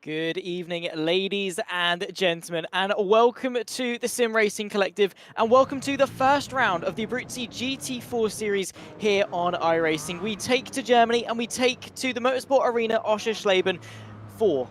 Good evening, ladies and gentlemen, and welcome to the Sim Racing Collective, and welcome to the first round of the Abruzzi GT4 series here on iRacing. We take to Germany and we take to the Motorsport Arena Oschersleben for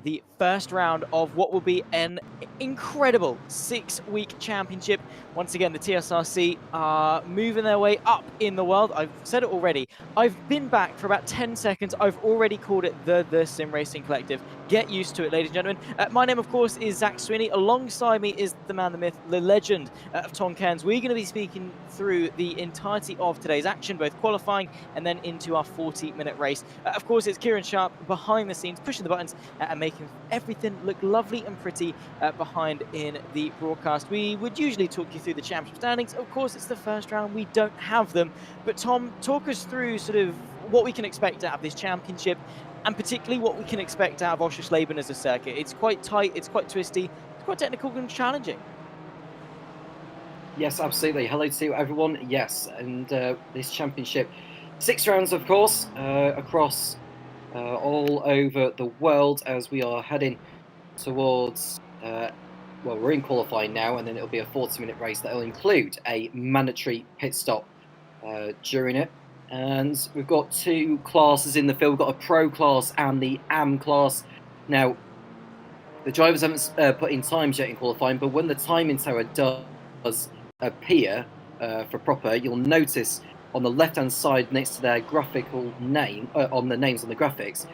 the first round of what will be an incredible 6-week championship. Once again, the TSRC are moving their way up in the world. I've said it already. I've been back for about 10 seconds. I've already called it the Sim Racing Collective. Get used to it, ladies and gentlemen. My name, of course, is Zach Sweeney. Alongside me is the man, the myth, the legend of Tom Cairns. We're going to be speaking through the entirety of today's action, both qualifying and then into our 40-minute race. Of course, it's Kieran Sharp behind the scenes, pushing the buttons and making everything look lovely and pretty behind in the broadcast. We would usually talk you through the championship standings. Of course, it's the first round. We don't have them. But Tom, talk us through sort of what we can expect out of this championship, and particularly what we can expect out of Oschersleben as a circuit. It's quite tight, it's quite twisty, it's quite technical and challenging. Yes, absolutely. Hello to everyone. Yes, and this championship, 6 rounds, of course, across all over the world as we are heading towards, well, we're in qualifying now, and then it'll be a 40-minute race that will include a mandatory pit stop during it. And we've got 2 classes in the field. We've got a pro class and the AM class. Now, the drivers haven't put in times yet in qualifying, but when the timing tower does appear for proper, you'll notice on the left-hand side next to their graphical name, on the names on the graphics,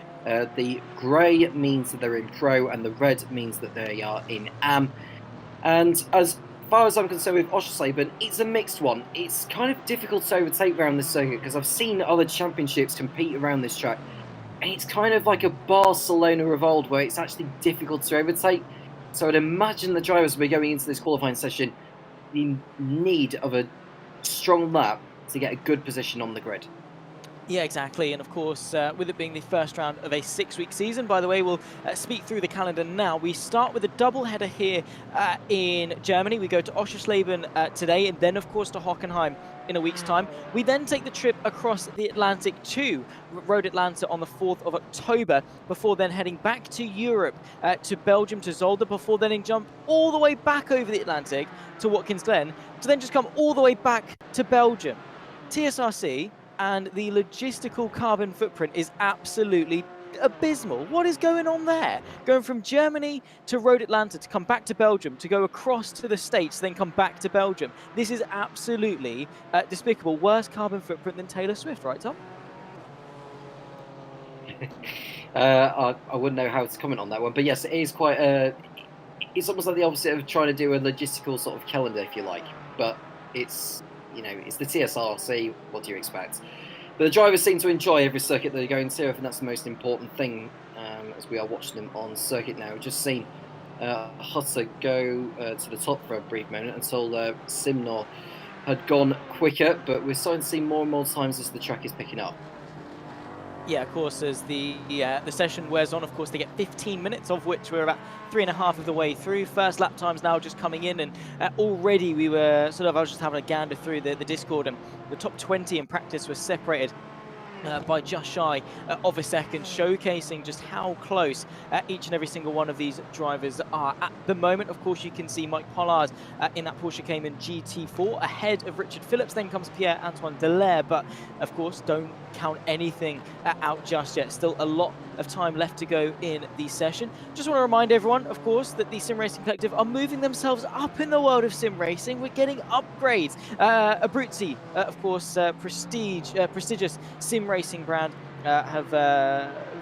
the grey means that they're in pro and the red means that they are in AM. And as far as I'm concerned with Oschersleben, it's a mixed one. It's kind of difficult to overtake around this circuit because I've seen other championships compete around this track, and it's kind of like a Barcelona of old where it's actually difficult to overtake. So I'd imagine the drivers will be going into this qualifying session in need of a strong lap to get a good position on the grid. Yeah, exactly. And of course, with it being the first round of a 6-week season, by the way, we'll speak through the calendar now. We start with a double-header here in Germany. We go to Oschersleben today, and then, of course, to Hockenheim in a week's time. We then take the trip across the Atlantic to Road Atlanta on the 4th of October, before then heading back to Europe, to Belgium, to Zolder, before then jump all the way back over the Atlantic to Watkins Glen, to then just come all the way back to Belgium. TSRC and the logistical carbon footprint is absolutely abysmal. What is going on there? Going from Germany to Road Atlanta, to come back to Belgium, to go across to the States, then come back to Belgium. This is absolutely despicable. Worse carbon footprint than Taylor Swift, right, Tom? I wouldn't know how to comment on that one, but yes, it is quite it's almost like the opposite of trying to do a logistical sort of calendar, if you like. But it's, you know, it's the TSRC, what do you expect? But the drivers seem to enjoy every circuit they're going to. I think that's the most important thing as we are watching them on circuit now. We've just seen Hutter go to the top for a brief moment until Simnor had gone quicker, but we're starting to see more and more times as the track is picking up. Yeah, of course, as the session wears on, of course, they get 15 minutes, of which we're about 3.5 of the way through. First lap times now just coming in, and already we were I was just having a gander through the Discord, and the top 20 in practice was separated by just shy of a second, showcasing just how close each and every single one of these drivers are at the moment. Of course, you can see Mike Pollard in that Porsche Cayman GT4 ahead of Richard Phillips. Then comes Pierre-Antoine Delaire, but of course, don't count anything out just yet. Still a lot of time left to go in the session. Just want to remind everyone, of course, that the Sim Racing Collective are moving themselves up in the world of sim racing. We're getting upgrades. Abruzzi, of course, prestigious sim racing brand, have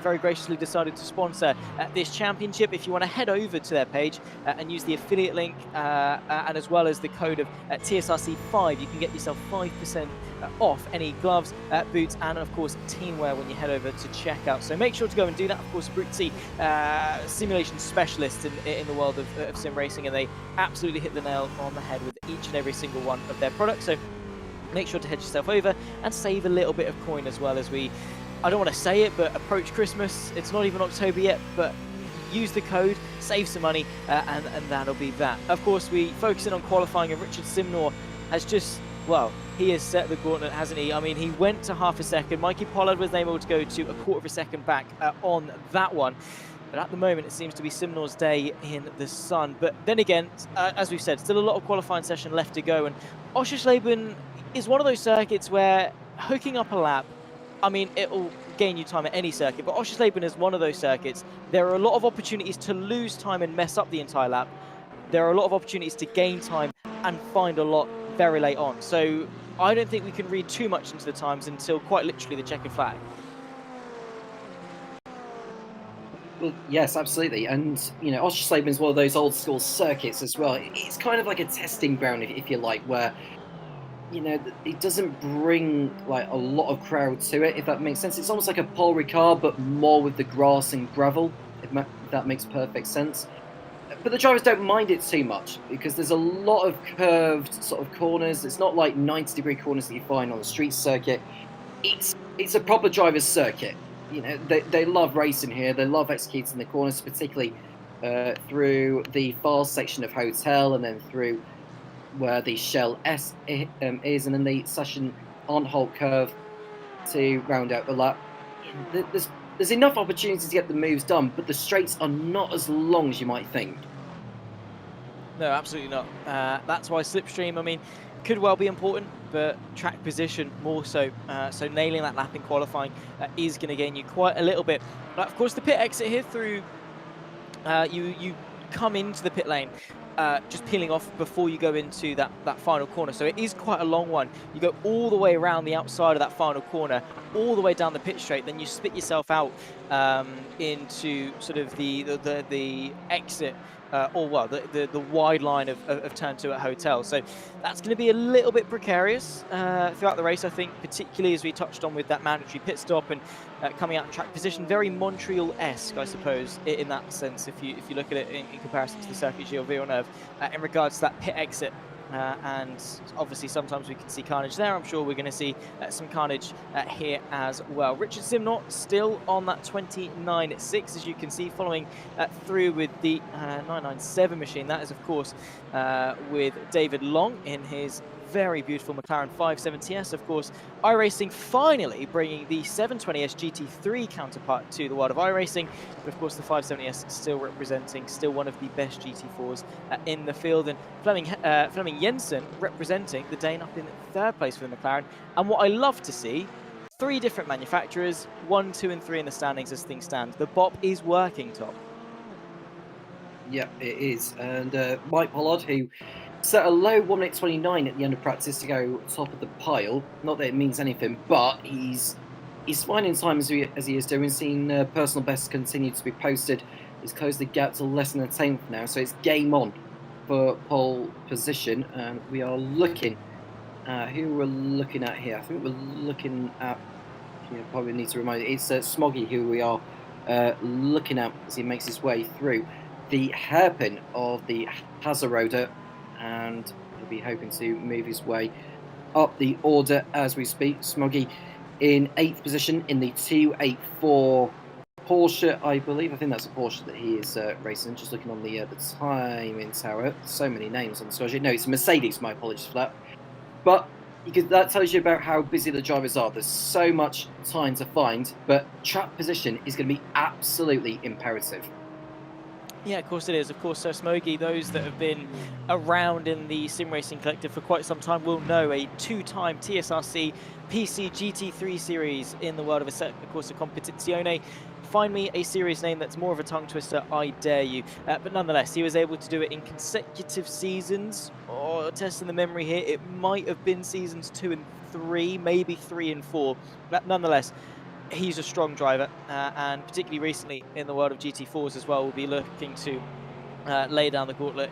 very graciously decided to sponsor this championship. If you want to head over to their page and use the affiliate link, and as well as the code of TSRC5, you can get yourself 5% off any gloves, boots, and of course teamwear when you head over to checkout. So make sure to go and do that. Of course, Abruzzi, simulation specialists in the world of sim racing, and they absolutely hit the nail on the head with each and every single one of their products. So make sure to head yourself over and save a little bit of coin as well, as we, I don't want to say it, but approach Christmas. It's not even October yet, but use the code, save some money, and that'll be that. Of course, we focus in on qualifying, and Richard Simnor has just, well, he has set the gauntlet, hasn't he? I mean, he went to half a second. Mikey Pollard was able to go to a quarter of a second back on that one. But at the moment, it seems to be Simnor's day in the sun. But then again, as we've said, still a lot of qualifying session left to go. And Oschersleben is one of those circuits where hooking up a lap, I mean, it'll gain you time at any circuit. But Oschersleben is one of those circuits. There are a lot of opportunities to lose time and mess up the entire lap. There are a lot of opportunities to gain time and find a lot very late on. So I don't think we can read too much into the times until quite literally the checkered flag. Well, yes, absolutely. And, you know, Oschersleben is one of those old school circuits as well. It's kind of like a testing ground, if you like, where, you know, it doesn't bring, like, a lot of crowd to it, if that makes sense. It's almost like a Paul Ricard, but more with the grass and gravel, if that makes perfect sense. But the drivers don't mind it too much, because there's a lot of curved sort of corners. It's not like 90-degree corners that you find on the street circuit. It's a proper driver's circuit. You know, they love racing here. They love executing the corners, particularly through the far section of Hotel, and then through where the Shell S is, and then the Session on-halt curve to round out the lap. There's enough opportunity to get the moves done, but the straights are not as long as you might think. No, absolutely not. That's why slipstream, I mean, could well be important, but track position more so. So nailing that lap in qualifying is going to gain you quite a little bit. But of course, the pit exit here through, you come into the pit lane, just peeling off before you go into that final corner. So it is quite a long one. You go all the way around the outside of that final corner, all the way down the pit straight, then you spit yourself out into sort of the exit, or well, the wide line of turn 2 at Hotel. So that's going to be a little bit precarious throughout the race, I think, particularly as we touched on with that mandatory pit stop and coming out of track position. Very Montreal-esque, I suppose, in that sense, if you look at it in comparison to the Circuit Gilles Villeneuve, in regards to that pit exit. And obviously sometimes we can see carnage there. I'm sure we're going to see some carnage here as well. Richard Simnor still on that 29.6, as you can see, following through with the 997 machine. That is, of course, with David Long in his very beautiful McLaren 570S. Of course, iRacing finally bringing the 720S GT3 counterpart to the world of iRacing. But of course, the 570S still one of the best GT4s in the field. And Fleming Jensen representing the Dane up in 3rd place for the McLaren. And what I love to see, 3 different manufacturers, 1, 2, and 3 in the standings as things stand. The BOP is working, Tom. Yeah, it is. And Mike Pollard, who set a low 1:29 at the end of practice to go top of the pile. Not that it means anything, but he's finding time as he is doing. Seeing personal bests continue to be posted. He's closed the gap to less than a 10th now, so it's game on for pole position. And we are looking. Who we're looking at here? I think we're looking at. Probably need to remind you. It's Smoggy who we are looking at as he makes his way through the hairpin of the Hazaroda, and he'll be hoping to move his way up the order as we speak. Smoggy in 8th position in the 284 Porsche, I believe. I think that's a Porsche that he is racing. Just looking on the timing tower. So many names on the score sheet. No, it's a Mercedes. My apologies for that. But that tells you about how busy the drivers are. There's so much time to find, but track position is going to be absolutely imperative. Yeah, of course it is. Of course, Smoggy, those that have been around in the sim racing collective for quite some time will know a 2-time TSRC PC GT3 series in the world of Corsa Competizione. Find me a series name that's more of a tongue twister, I dare you. But nonetheless, he was able to do it in consecutive seasons. Or testing the memory here, it might have been seasons 2 and 3, maybe 3 and 4. But nonetheless, he's a strong driver, and particularly recently in the world of GT4s as well, we'll be looking to lay down the gauntlet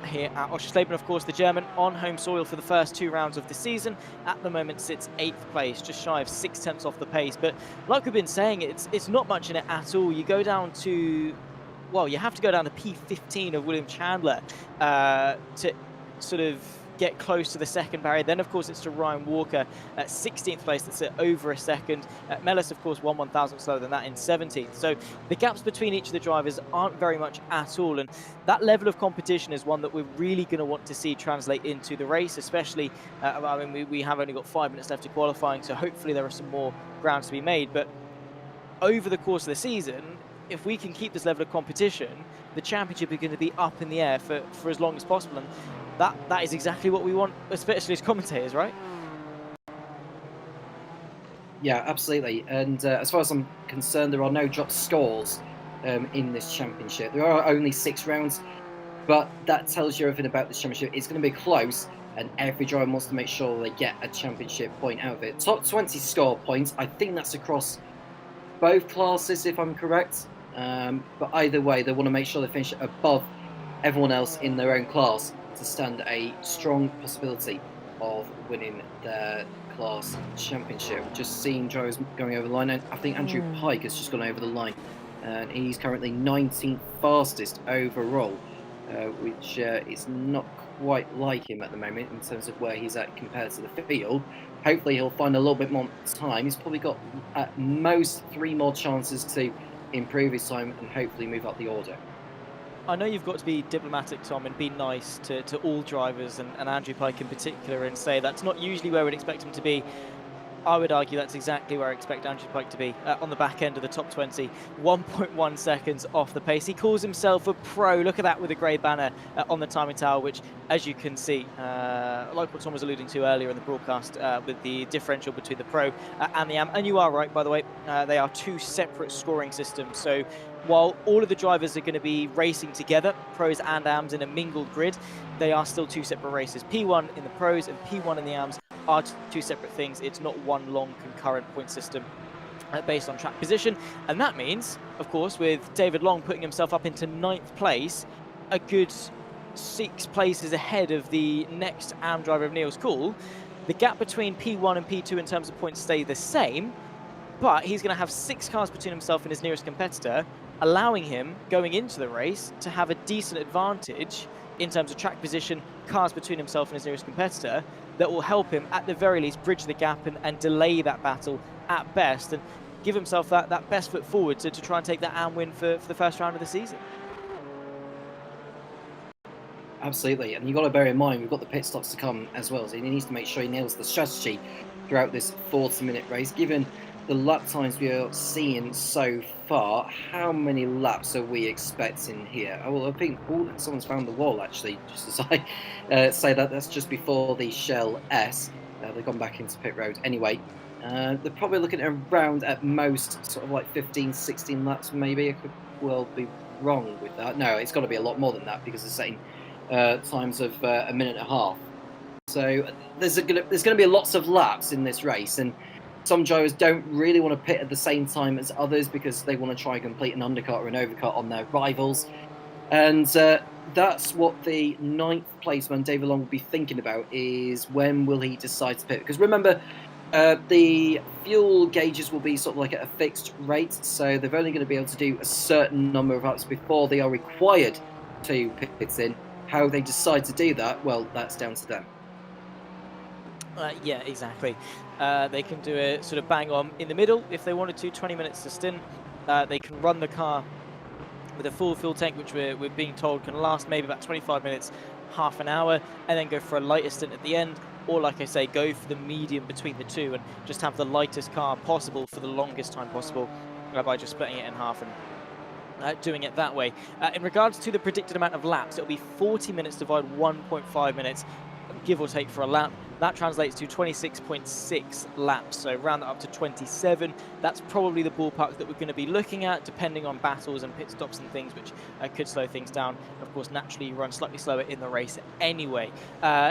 here at Oschersleben. Of course, the German on home soil for the first 2 rounds of the season. At the moment sits 8th place, just shy of 6 tenths off the pace. But like we've been saying, it's not much in it at all. You go down to, well, you have to go down to P15 of William Chandler to sort of get close to the second barrier. Then, of course, it's to Ryan Walker at 16th place. That's at over a second. Mellis, of course, 1/1000 slower than that in 17th. So the gaps between each of the drivers aren't very much at all. And that level of competition is one that we're really going to want to see translate into the race, especially, I mean, we have only got 5 minutes left to qualifying, so hopefully there are some more grounds to be made. But over the course of the season, if we can keep this level of competition, the championship is going to be up in the air for as long as possible. And that is exactly what we want, especially as commentators, right? Yeah, absolutely. And as far as I'm concerned, there are no drop scores in this championship. There are only 6 rounds, but that tells you everything about this championship. It's going to be close, and every driver wants to make sure they get a championship point out of it. Top 20 score points, I think that's across both classes, if I'm correct. But either way, they want to make sure they finish above everyone else in their own class to stand a strong possibility of winning their class championship. Just seeing drivers going over the line, and I think Andrew Pike has just gone over the line, and he's currently 19th fastest overall, which is not quite like him at the moment in terms of where he's at compared to the field. Hopefully he'll find a little bit more time. He's probably got at most 3 more chances to improve his time and hopefully move up the order. I know you've got to be diplomatic, Tom, and be nice to all drivers, and Andrew Pike in particular, and say that's not usually where we'd expect him to be. I would argue that's exactly where I expect Andrew Pike to be, on the back end of the top 20, 1.1 seconds off the pace. He calls himself a pro. Look at that with the grey banner on the timing tower, which, as you can see, like what Tom was alluding to earlier in the broadcast, with the differential between the pro and the AM. And you are right, by the way, they are 2 separate scoring systems. So while all of the drivers are going to be racing together, pros and AMs in a mingled grid, they are still 2 separate races. P1 in the pros and P1 in the AMs are 2 separate things. It's not one long concurrent point system based on track position. And that means, of course, with David Long putting himself up into 9th place, a good 6 places ahead of the next AM driver of Niels Kuhl, the gap between P1 and P2 in terms of points stay the same, but he's going to have 6 cars between himself and his nearest competitor, allowing him, going into the race, to have a decent advantage in terms of track position, cars between himself and his nearest competitor, that will help him, at the very least, bridge the gap and delay that battle at best, and give himself that best foot forward to try and take that AM win for the first round of the season. Absolutely, and you've got to bear in mind, we've got the pit stops to come as well, so he needs to make sure he nails the strategy throughout this 40-minute race. Given the lap times we are seeing so far, how many laps are we expecting here? Oh, well, I think someone's found the wall, actually, just as I say that. That's just before the Shell S. They've gone back into pit road. Anyway, they're probably looking at around, at most, sort of like 15, 16 laps, maybe. I could well be wrong with that. No, it's got to be a lot more than that, because they're setting times of a minute and a half. So there's going to be lots of laps in this race, and some drivers don't really want to pit at the same time as others because they want to try and complete an undercut or an overcut on their rivals. And that's what the 9th placeman, David Long, will be thinking about, is when will he decide to pit. Because remember, the fuel gauges will be sort of like at a fixed rate, so they're only going to be able to do a certain number of laps before they are required to pit in. How they decide to do that, well, that's down to them. Yeah, exactly. They can do it sort of bang on in the middle if they wanted to, 20 minutes to stint. They can run the car with a full fuel tank, which we're being told can last maybe about 25 minutes, half an hour, and then go for a lighter stint at the end. Or, like I say, go for the medium between the two and just have the lightest car possible for the longest time possible by just splitting it in half and doing it that way. In regards to the predicted amount of laps, it'll be 40 minutes divided 1.5 minutes, give or take, for a lap. That translates to 26.6 laps, so round that up to 27. That's probably the ballpark that we're going to be looking at, depending on battles and pit stops and things, which could slow things down. Of course, naturally, you run slightly slower in the race anyway.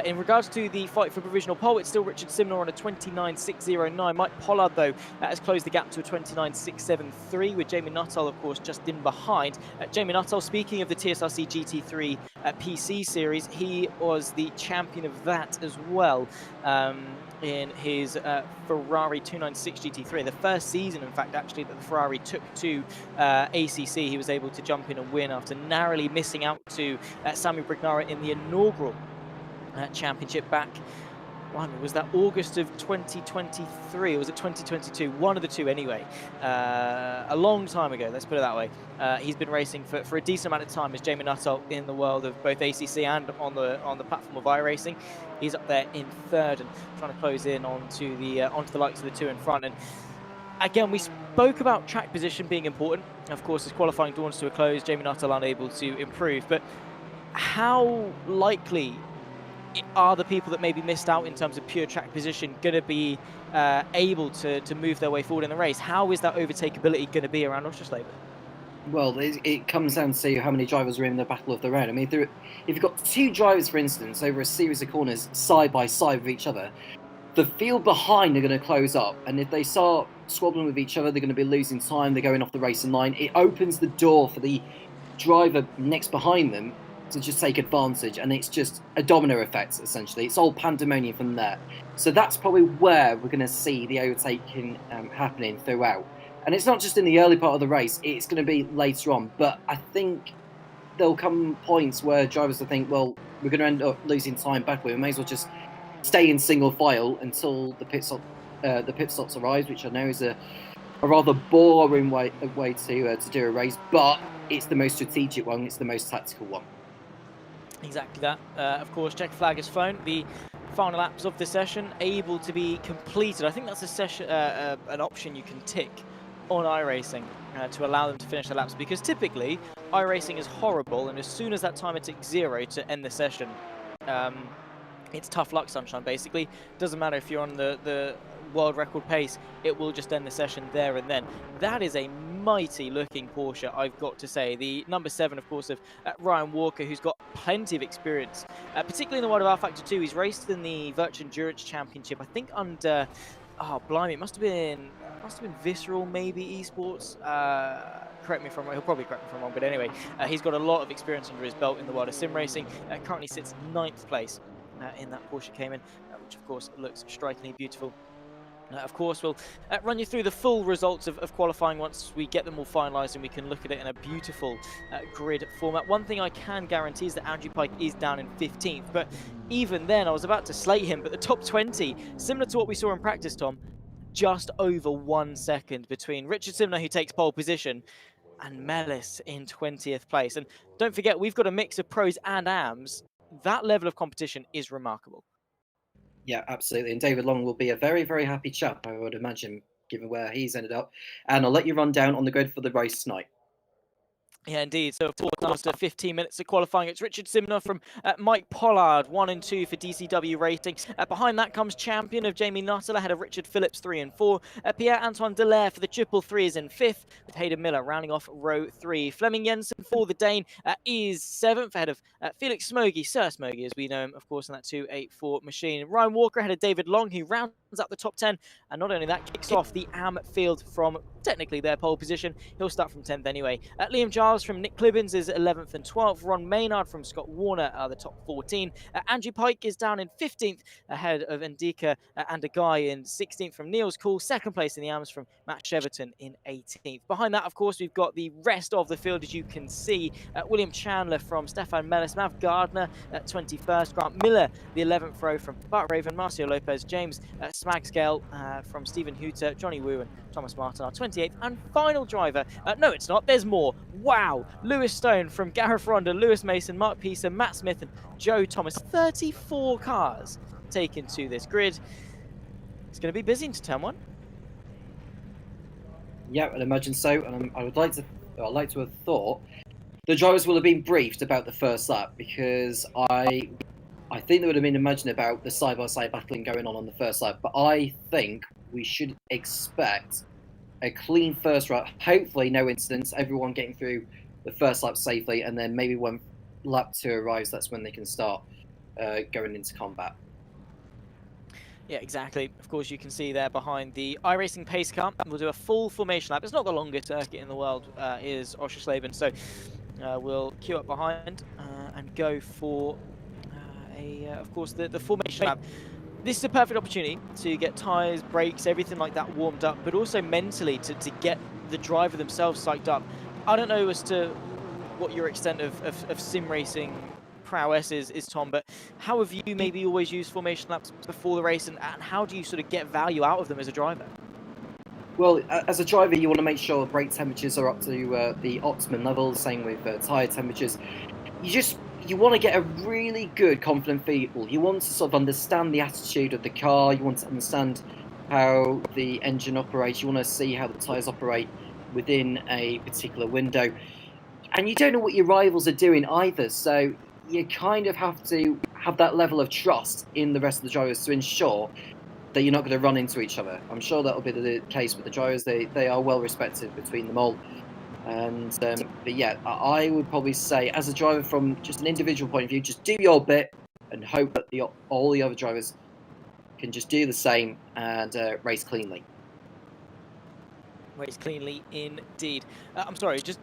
In regards to the fight for provisional pole, it's still Richard Simnor on a 29.609. Mike Pollard, though, has closed the gap to a 29.673, with Jamie Nuttall, of course, just in behind. Jamie Nuttall, speaking of the TSRC GT3 PC series, he was the champion of that as well. In his Ferrari 296 GT3. The first season, in fact, actually, that the Ferrari took to ACC, he was able to jump in and win after narrowly missing out to Sami Brignara in the inaugural championship back. Was that August of 2023, or was it 2022? One of the two anyway. A long time ago, let's put it that way. He's been racing for a decent amount of time as Jamie Nuttall in the world of both ACC and on the platform of iRacing. He's up there in 3rd and trying to close in onto the likes of the two in front. And again, we spoke about track position being important. Of course, as qualifying dawns to a close, Jamie Nuttall unable to improve. But how likely are the people that maybe missed out in terms of pure track position going to be able to move their way forward in the race? How is that overtakeability going to be around Oschersleben? Well, it comes down to how many drivers are in the battle of the round. I mean, if you've got two drivers, for instance, over a series of corners side by side with each other, the field behind are going to close up, and if they start squabbling with each other, they're going to be losing time. They're going off the racing line. It opens the door for the driver next behind them to just take advantage, and it's just a domino effect, essentially. It's all pandemonium from there. So that's probably where we're going to see the overtaking happening throughout. And it's not just in the early part of the race, it's going to be later on. But I think there'll come points where drivers will think, well, we're going to end up losing time back. We may as well just stay in single file until the pit stops arrive, which I know is a rather boring way to do a race, but it's the most strategic one, it's the most tactical one. Exactly that. Of course, check flag has flown. The final laps of the session able to be completed. I think that's a session, an option you can tick on iRacing to allow them to finish the laps, because typically iRacing is horrible, and as soon as that timer ticks 0 to end the session, it's tough luck sunshine, basically. Doesn't matter if you're on the world record pace, it will just end the session there and then. That is a mighty looking Porsche, I've got to say. The number 7, of course, of Ryan Walker, who's got plenty of experience, particularly in the world of R-Factor 2. He's raced in the Virtual Endurance Championship, I think under, oh blimey, it must have been Visceral, maybe esports. Correct me if I'm wrong. He'll probably correct me if I'm wrong, but anyway, he's got a lot of experience under his belt in the world of sim racing. Currently sits 9th place in that Porsche Cayman, which of course looks strikingly beautiful. Of course, we'll run you through the full results of qualifying once we get them all finalised, and we can look at it in a beautiful grid format. One thing I can guarantee is that Andrew Pike is down in 15th, but even then, I was about to slate him, but the top 20, similar to what we saw in practice, Tom, just over 1 second between Richard Simner, who takes pole position, and Mellis in 20th place. And don't forget, we've got a mix of pros and AMs. That level of competition is remarkable. Yeah, absolutely. And David Long will be a very, very happy chap, I would imagine, given where he's ended up. And I'll let you run down on the grid for the race tonight. Yeah, indeed. So, of course, after 15 minutes of qualifying, it's Richard Simner from Mike Pollard, 1 and 2 for DCW Racing. Behind that comes champion of Jamie Nuttall, ahead of Richard Phillips, 3 and 4. Pierre-Antoine Delaire for the Triple 3 is in 5th, with Hayden Miller rounding off row 3. Flemming Jensen for the Dane is 7th, ahead of Felix Smoggy, Sir Smoggy, as we know him, of course, in that 284 machine. Ryan Walker ahead of David Long, who rounds up the top 10. And not only that, kicks off the AM field from technically their pole position. He'll start from 10th anyway. Liam Giles from Nick Clibbins is 11th and 12th. Ron Maynard from Scott Warner are the top 14. Andrew Pike is down in 15th, ahead of Ndika and a guy in 16th from Niels Cool. Second place in the AMs from Matt Cheverton in 18th. Behind that, of course, we've got the rest of the field, as you can see. William Chandler from Stefan Mellis, Mav Gardner at 21st, Grant Miller, the 11th row from Bart Raven, Marcio Lopez, James Smagsgale from Stephen Hooter, Johnny Wu and Thomas Martin, our 28th and final driver. No, it's not. There's more. Wow. Lewis Stone from Gareth Ronda, Lewis Mason, Mark Peaser, Matt Smith and Joe Thomas. 34 cars taken to this grid. It's going to be busy into turn 1. Yeah, I'd imagine so. And I'd like to have thought the drivers will have been briefed about the first lap, because I think there would have been imagined about the side-by-side battling going on the first lap. But I think we should expect a clean first lap. Hopefully no incidents, everyone getting through the first lap safely, and then maybe when lap 2 arrives, that's when they can start going into combat. Yeah, exactly. Of course, you can see there behind the iRacing pace car. We'll do a full formation lap. It's not the longest circuit in the world, is Oschersleben. So we'll queue up behind and go for, of course, the formation lap. This is a perfect opportunity to get tyres, brakes, everything like that warmed up, but also mentally to get the driver themselves psyched up. I don't know as to what your extent of sim racing prowess is, Tom, but how have you maybe always used formation laps before the race, and how do you sort of get value out of them as a driver? Well, as a driver, you want to make sure brake temperatures are up to the optimum level, same with tyre temperatures. You want to get a really good, confident feel. You want to sort of understand the attitude of the car. You want to understand how the engine operates. You want to see how the tyres operate within a particular window. And you don't know what your rivals are doing either, so you kind of have to have that level of trust in the rest of the drivers to ensure that you're not going to run into each other. I'm sure that'll be the case with the drivers. They are well respected between them all. And but yeah, I would probably say, as a driver, from just an individual point of view, just do your bit and hope that all the other drivers can just do the same and race cleanly. Race cleanly indeed. I'm sorry, just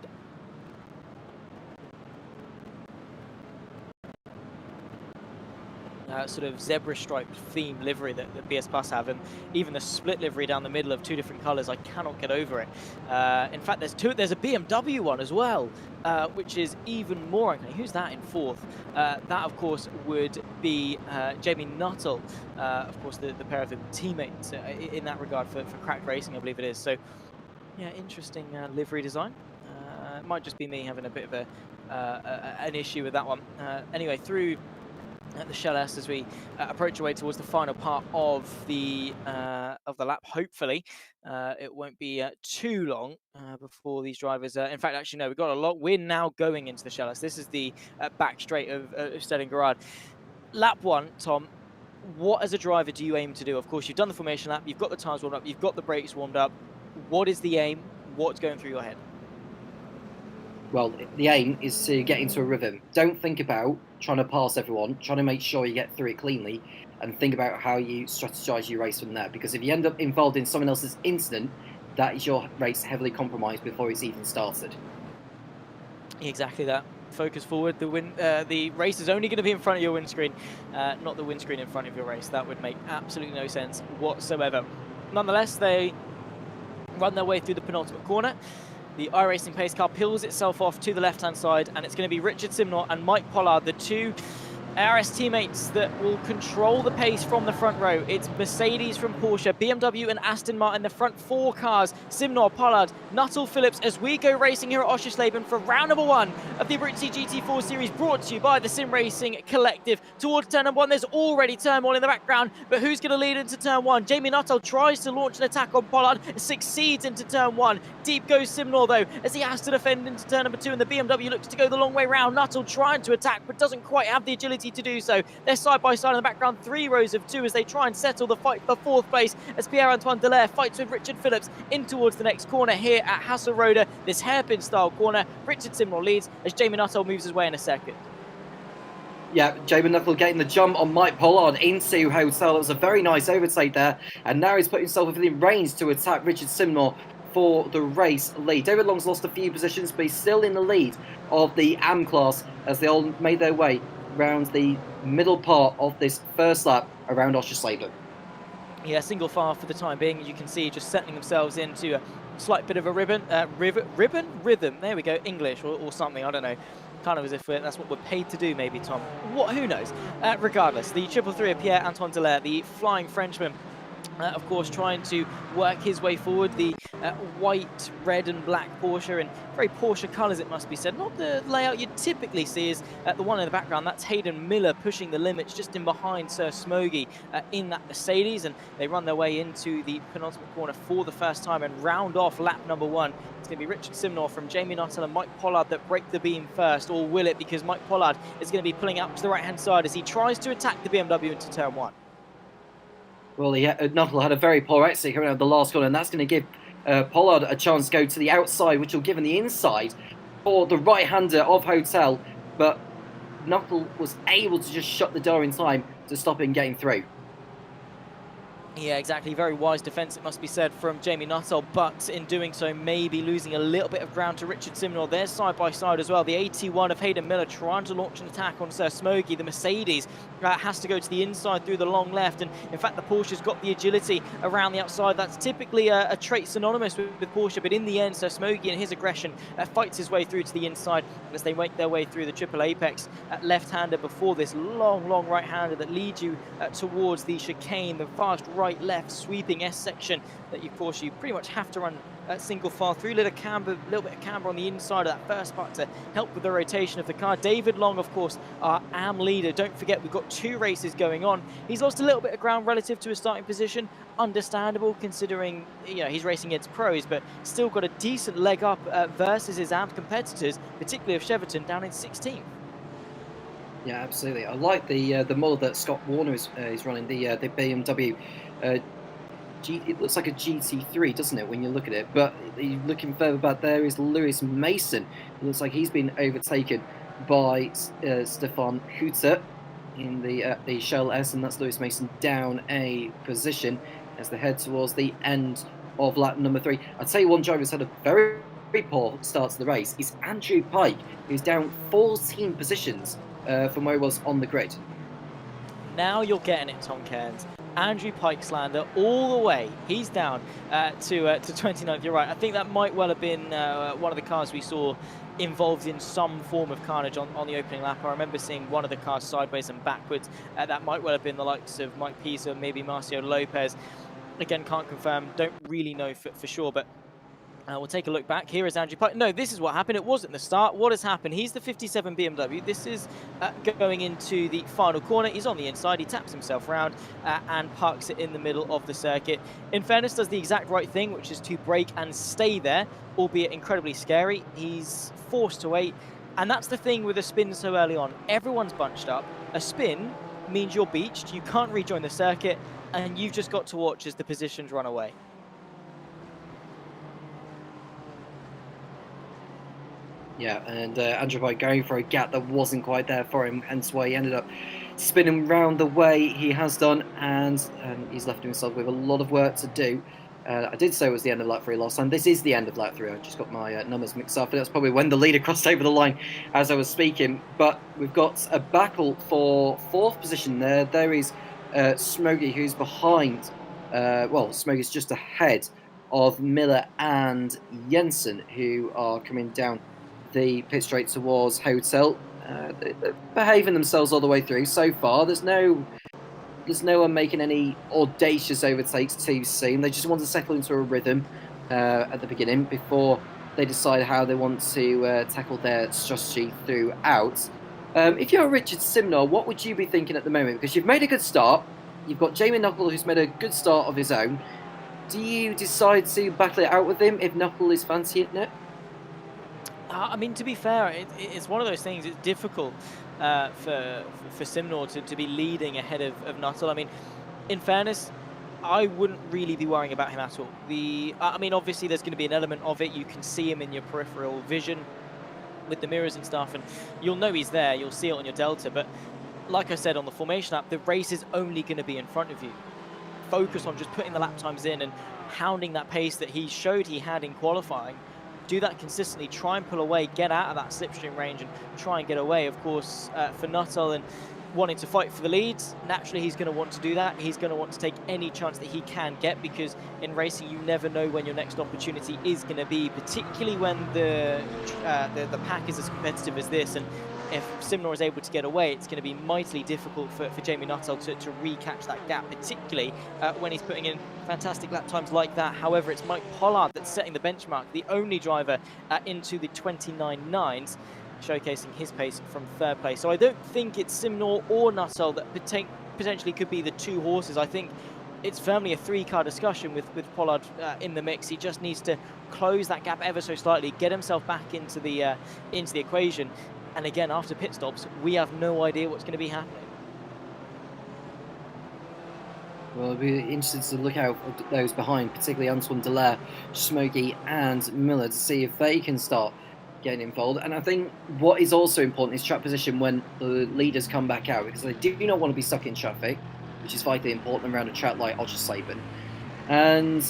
sort of zebra striped theme livery that the PS Plus have, and even the split livery down the middle of two different colours, I cannot get over it. In fact, there's a BMW one as well, which is even more uncanny. Who's that in fourth? That, of course, would be Jamie Nuttall, of course, the pair of them teammates in that regard for Cracked Racing, I believe it is. So, yeah, interesting livery design. It might just be me having a bit of an issue with that one. Anyway, through the Shell S as we approach our way towards the final part of the lap. Hopefully, it won't be too long before these drivers. In fact, actually, no, we've got a lot. We're now going into the Shell S. This is the back straight of Stalingrad. Lap 1, Tom. What as a driver do you aim to do? Of course, you've done the formation lap. You've got the tyres warmed up. You've got the brakes warmed up. What is the aim? What's going through your head? Well, the aim is to get into a rhythm. Don't think about trying to pass everyone, trying to make sure you get through it cleanly, and think about how you strategize your race from there. Because if you end up involved in someone else's incident, that is your race heavily compromised before it's even started. Exactly that. Focus forward. The race is only going to be in front of your windscreen, not the windscreen in front of your race. That would make absolutely no sense whatsoever. Nonetheless, they run their way through the penultimate corner. The iRacing pace car peels itself off to the left-hand side, and it's going to be Richard Simnor and Mike Pollard, the two ARS teammates that will control the pace from the front row. It's Mercedes from Porsche, BMW and Aston Martin, the front four cars. Simnor, Pollard, Nuttall, Phillips, as we go racing here at Oschersleben for round number 1 of the Abruzzi GT4 series, brought to you by the Sim Racing Collective. Towards turn number 1, there's already turmoil in the background, but who's going to lead into turn 1? Jamie Nuttall tries to launch an attack on Pollard, succeeds into turn 1. Deep goes Simnor though, as he has to defend into turn number 2, and the BMW looks to go the long way round. Nuttall trying to attack, but doesn't quite have the agility to do so. They're side by side in the background, 3 rows of 2 as they try and settle the fight for 4th place, as Pierre-Antoine Dallaire fights with Richard Phillips in towards the next corner here at Hasselrode. This hairpin style corner, Richard Simnor leads as Jamie Nuttall moves his way in a second. Yeah, Jamie Nuttall getting the jump on Mike Pollard into Hotel. It was a very nice overtake there, and now he's put himself within range to attack Richard Simnor for the race lead. David Long's lost a few positions, but he's still in the lead of the AM class as they all made their way around the middle part of this first lap around Oschersleben. Yeah, single file for the time being. As you can see, just settling themselves into a slight bit of a rhythm. There we go, English or something, I don't know. Kind of as if that's what we're paid to do, maybe, Tom. Who knows? Regardless, the 333 of Pierre-Antoine Dallaire, the flying Frenchman, of course, trying to work his way forward. The white, red and black Porsche in very Porsche colours, it must be said. Not the layout you'd typically see is the one in the background. That's Hayden Miller pushing the limits just in behind Sir Smoggy in that Mercedes. And they run their way into the penultimate corner for the first time and round off lap number 1. It's going to be Richard Simnor from Jamie Nuttall and Mike Pollard that break the beam first. Or will it? Because Mike Pollard is going to be pulling up to the right-hand side as he tries to attack the BMW into turn 1. Well, Nuttall had a very poor exit coming out of the last corner, and that's going to give Pollard a chance to go to the outside, which will give him the inside for the right-hander of Hotel. But Nuttall was able to just shut the door in time to stop him getting through. Yeah, exactly. Very wise defence, it must be said, from Jamie Nuttall, but in doing so, maybe losing a little bit of ground to Richard Simnor. They're side by side as well. The 81 of Hayden Miller trying to launch an attack on Sir Smoggy. The Mercedes has to go to the inside through the long left, and in fact, the Porsche's got the agility around the outside. That's typically a trait synonymous with Porsche, but in the end, Sir Smoggy and his aggression fights his way through to the inside as they make their way through the triple apex left-hander before this long right-hander that leads you towards the chicane, the fast right right, left, sweeping S section that, of course, you pretty much have to run single file through. Little bit of camber on the inside of that first part to help with the rotation of the car. David Long, of course, our AM leader. Don't forget, we've got 2 races going on. He's lost a little bit of ground relative to his starting position. Understandable, considering he's racing against pros, but still got a decent leg up versus his AM competitors, particularly of Cheverton, down in 16th. Yeah, absolutely. I like the model that Scott Warner is running, the BMW. It looks like a GT3, doesn't it, when you look at it? But looking further back, there is Lewis Mason. It looks like he's been overtaken by Stefan Hutter in the Shell S, and that's Lewis Mason down a position as they head towards the end of lap number 3. I'll tell you one driver who's had a very, very poor start to the race is Andrew Pike, who's down 14 positions from where he was on the grid. Now you're getting it, Tom Cairns. Andrew Pikeslander all the way. He's down to 29th. You're right. I think that might well have been one of the cars we saw involved in some form of carnage on the opening lap. I remember seeing one of the cars sideways and backwards. That might well have been the likes of Mike Pisa, maybe Marcio Lopez. Again, can't confirm. Don't really know for sure, but we'll take a look back. Here is Andrew Pike. No, this is what happened. It wasn't the start. What has happened? He's the 57 BMW. This is going into the final corner. He's on the inside. He taps himself around and parks it in the middle of the circuit. In fairness, does the exact right thing, which is to brake and stay there, albeit incredibly scary. He's forced to wait. And that's the thing with a spin so early on. Everyone's bunched up. A spin means you're beached. You can't rejoin the circuit. And you've just got to watch as the positions run away. Yeah, and Andrew Pike going for a gap that wasn't quite there for him, hence why he ended up spinning round the way he has done, and he's left himself with a lot of work to do. I did say it was the end of lap 3 last time. This is the end of lap 3. I just got my numbers mixed up, and that's probably when the leader crossed over the line as I was speaking. But we've got a battle for 4th position there. There is Smoggy, who's behind, Smoggy's just ahead of Miller and Jensen, who are coming down the pit straight towards Hotel. They're behaving themselves all the way through so far. There's no one making any audacious overtakes too soon. They just want to settle into a rhythm at the beginning before they decide how they want to tackle their strategy throughout. If you're Richard Simnor, what would you be thinking at the moment? Because you've made a good start. You've got Jamie Knuckle, who's made a good start of his own. Do you decide to battle it out with him if Knuckle is fancying it? I mean, to be fair, it's one of those things. It's difficult for Simnor to be leading ahead of Nuttall. I mean, in fairness, I wouldn't really be worrying about him at all. I mean, obviously, there's going to be an element of it. You can see him in your peripheral vision with the mirrors and stuff, and you'll know he's there. You'll see it on your Delta. But like I said on the formation app, the race is only going to be in front of you. Focus on just putting the lap times in and hounding that pace that he showed he had in qualifying. Do that consistently, try and pull away, get out of that slipstream range and try and get away. Of course, for Nuttall and wanting to fight for the leads, naturally he's going to want to do that. He's going to want to take any chance that he can get, because in racing you never know when your next opportunity is going to be, particularly when the pack is as competitive as this. And if Simnor is able to get away, it's going to be mightily difficult for Jamie Nuttall to recatch that gap, particularly when he's putting in fantastic lap times like that. However, it's Mike Pollard that's setting the benchmark, the only driver into the 29.9s, showcasing his pace from 3rd place. So I don't think it's Simnor or Nuttall that potentially could be the 2 horses. I think it's firmly a 3-car discussion with Pollard in the mix. He just needs to close that gap ever so slightly, get himself back into the equation. And again, after pit stops, we have no idea what's going to be happening. Well, it'll be interesting to look out at those behind, particularly Antoine Dallaire, Smokey and Miller, to see if they can start getting involved. And I think what is also important is track position when the leaders come back out, because they do not want to be stuck in traffic, which is vitally important around a track like Oschersleben. And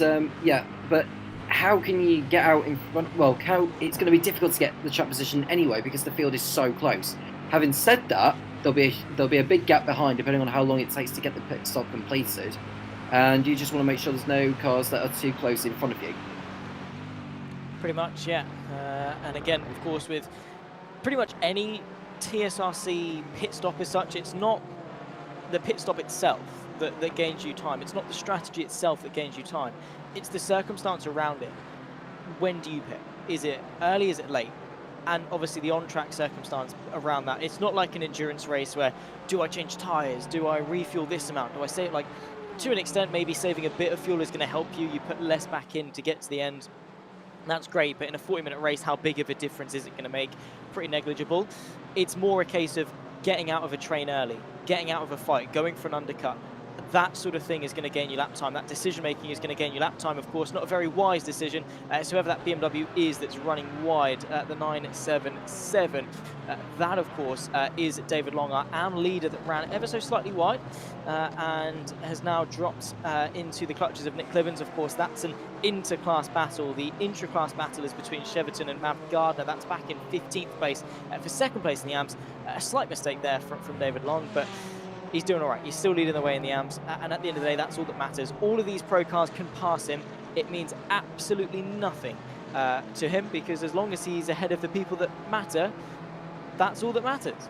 but how can you get out in front? Well, it's going to be difficult to get the track position anyway because the field is so close. Having said that, there'll be a big gap behind depending on how long it takes to get the pit stop completed, and you just want to make sure there's no cars that are too close in front of you. Pretty much, yeah. And again, of course, with pretty much any TSRC pit stop as such, it's not the pit stop itself that gains you time. It's not the strategy itself that gains you time. It's the circumstance around it. When do you pit? Is it early? Is it late? And obviously the on-track circumstance around that. It's not like an endurance race where, do I change tyres? Do I refuel this amount? Do I say it like, to an extent, maybe saving a bit of fuel is going to help you. You put less back in to get to the end. That's great, but in a 40-minute race, how big of a difference is it going to make? Pretty negligible. It's more a case of getting out of a train early, getting out of a fight, going for an undercut. That sort of thing is going to gain you lap time. That decision-making is going to gain you lap time, of course. Not a very wise decision. So whoever that BMW is that's running wide, the 977, that, of course, is David Long, our AM leader that ran ever so slightly wide and has now dropped into the clutches of Nick Clivens. Of course, that's an inter-class battle. The intra-class battle is between Cheverton and Matt Gardner. That's back in 15th place for second place in the AMS. A slight mistake there from David Long, but he's doing all right. He's still leading the way in the AMS, and at the end of the day, that's all that matters. All of these pro cars can pass him. It means absolutely nothing to him, because as long as he's ahead of the people that matter, that's all that matters.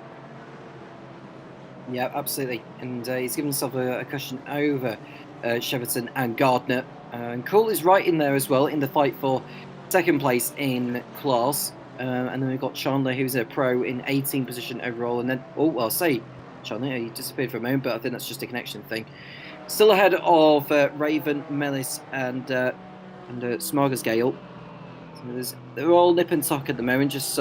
Yeah, absolutely. And he's given himself a cushion over Cheverton and Gardner. And Cole is right in there as well in the fight for second place in class. And then we've got Chandler, who's a pro in 18th position overall. And then, I'll say, Chandler, he disappeared for a moment, but I think that's just a connection thing. Still ahead of Raven, Mellis, and Smargersgale. So they're all nip and tuck at the moment, just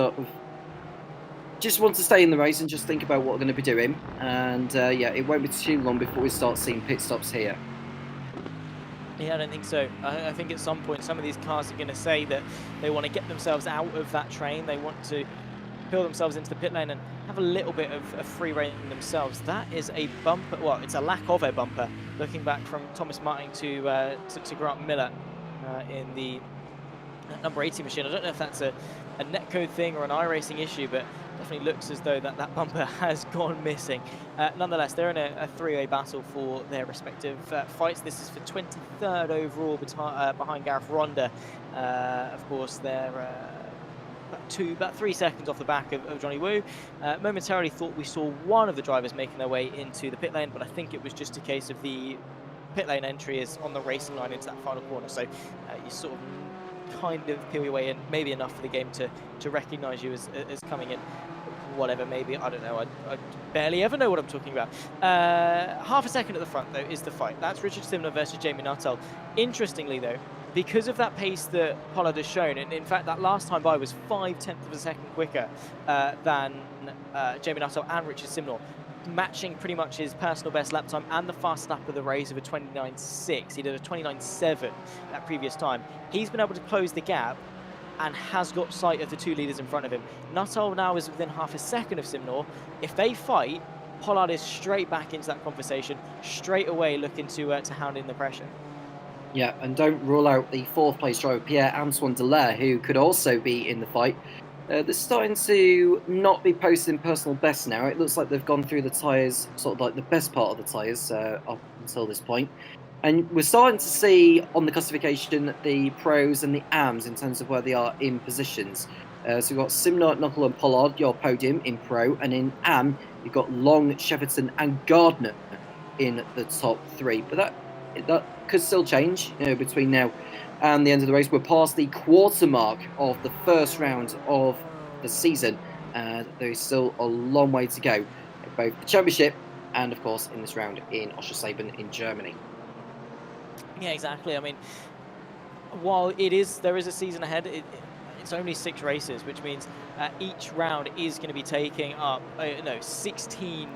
want to stay in the race and just think about what we're going to be doing. And yeah, it won't be too long before we start seeing pit stops here. Yeah, I don't think so. I think at some point some of these cars are going to say that they want to get themselves out of that train. They want to peel themselves into the pit lane and have a little bit of free rein themselves. That is a bumper. Well, it's a lack of a bumper. Looking back from Thomas Martin to Grant Miller in the number 80 machine. I don't know if that's a netcode thing or an iRacing issue, but definitely looks as though that bumper has gone missing. Nonetheless, they're in a three-way battle for their respective fights. This is for 23rd overall behind Gareth Ronda. Of course, they're about 3 seconds off the back of Johnny Woo. Momentarily thought we saw one of the drivers making their way into the pit lane, but I think it was just a case of the pit lane entry is on the racing line into that final corner. So you sort of kind of peel your way in, maybe enough for the game to recognise you as coming in. Whatever, maybe, I don't know, I barely ever know what I'm talking about. Half a second at the front, though, is the fight. That's Richard Simner versus Jamie Nuttall. Interestingly, though, because of that pace that Pollard has shown, and in fact, that last time by was 0.5 of a second quicker than Jamie Nuttall and Richard Simnor, matching pretty much his personal best lap time and the fastest lap of the race of a 29.6. He did a 29.7 that previous time. He's been able to close the gap and has got sight of the two leaders in front of him. Nuttall now is within half a second of Simnor. If they fight, Pollard is straight back into that conversation, straight away looking to hound in the pressure. Yeah, and don't rule out the fourth place driver, Pierre-Antoine Dallaire, who could also be in the fight. They're starting to not be posting personal bests now. It looks like they've gone through the tyres, sort of like the best part of the tyres up until this point. And we're starting to see on the classification the pros and the AMs in terms of where they are in positions. So we've got Simnor, Knuckle and Pollard, your podium in pro, and in AM you've got Long, Cheverton and Gardner in the top three. But that could still change, between now and the end of the race. We're past the quarter mark of the first round of the season. There is still a long way to go, both the championship and, of course, in this round in Oschersleben in Germany. Yeah, exactly. I mean, while there is a season ahead, it's only 6 races, which means each round is going to be taking up 16%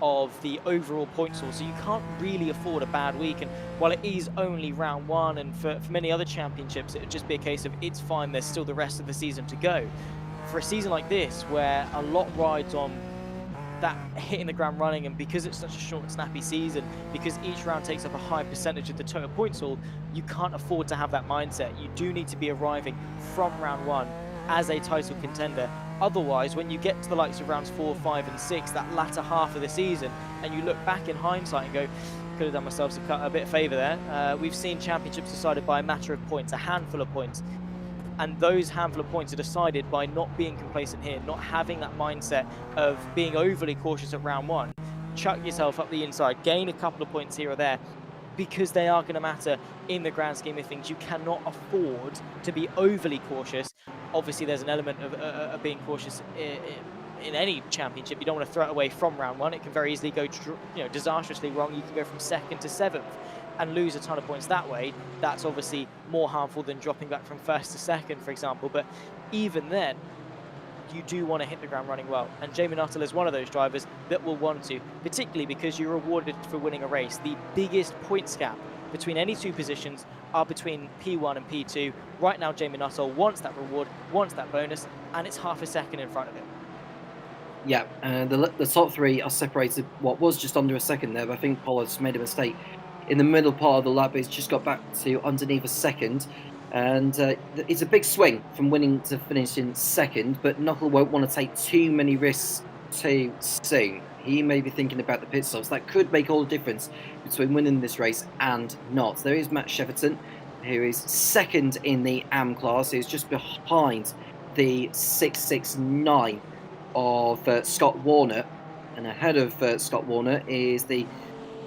of the overall points haul, so you can't really afford a bad week. And while it is only round 1, and for many other championships it would just be a case of it's fine, there's still the rest of the season to go. For a season like this, where a lot rides on that hitting the ground running, and because it's such a short and snappy season, because each round takes up a high percentage of the total points haul, you can't afford to have that mindset. You do need to be arriving from round 1 as a title contender. Otherwise, when you get to the likes of rounds 4, 5 and 6, that latter half of the season, and you look back in hindsight and go, could have done myself a bit of favour there. We've seen championships decided by a matter of points, a handful of points. And those handful of points are decided by not being complacent here, not having that mindset of being overly cautious at round 1. chuck yourself up the inside, gain a couple of points here or there, because they are going to matter in the grand scheme of things. You cannot afford to be overly cautious. Obviously, there's an element of being cautious in any championship. You don't want to throw it away from round one. It can very easily go disastrously wrong. You can go from 2nd to 7th and lose a ton of points that way. That's obviously more harmful than dropping back from 1st to 2nd, for example. But even then, you do want to hit the ground running well. And Jamie Nuttall is one of those drivers that will want to, particularly because you're rewarded for winning a race. The biggest points gap between any two positions are between P1 and P2. Right now, Jamie Nuttall wants that reward, wants that bonus, and it's half a second in front of him. Yeah, the top 3 are separated what was just under a second there, but I think Pollard's made a mistake in the middle part of the lap. He's just got back to underneath a second. And it's a big swing from winning to finishing 2nd, but Nuttall won't want to take too many risks too soon. He may be thinking about the pit stops. That could make all the difference between winning this race and not. There is Matt Shefferton, who is 2nd in the AM class. He's just behind the 669 of Scott Warner. And ahead of Scott Warner is the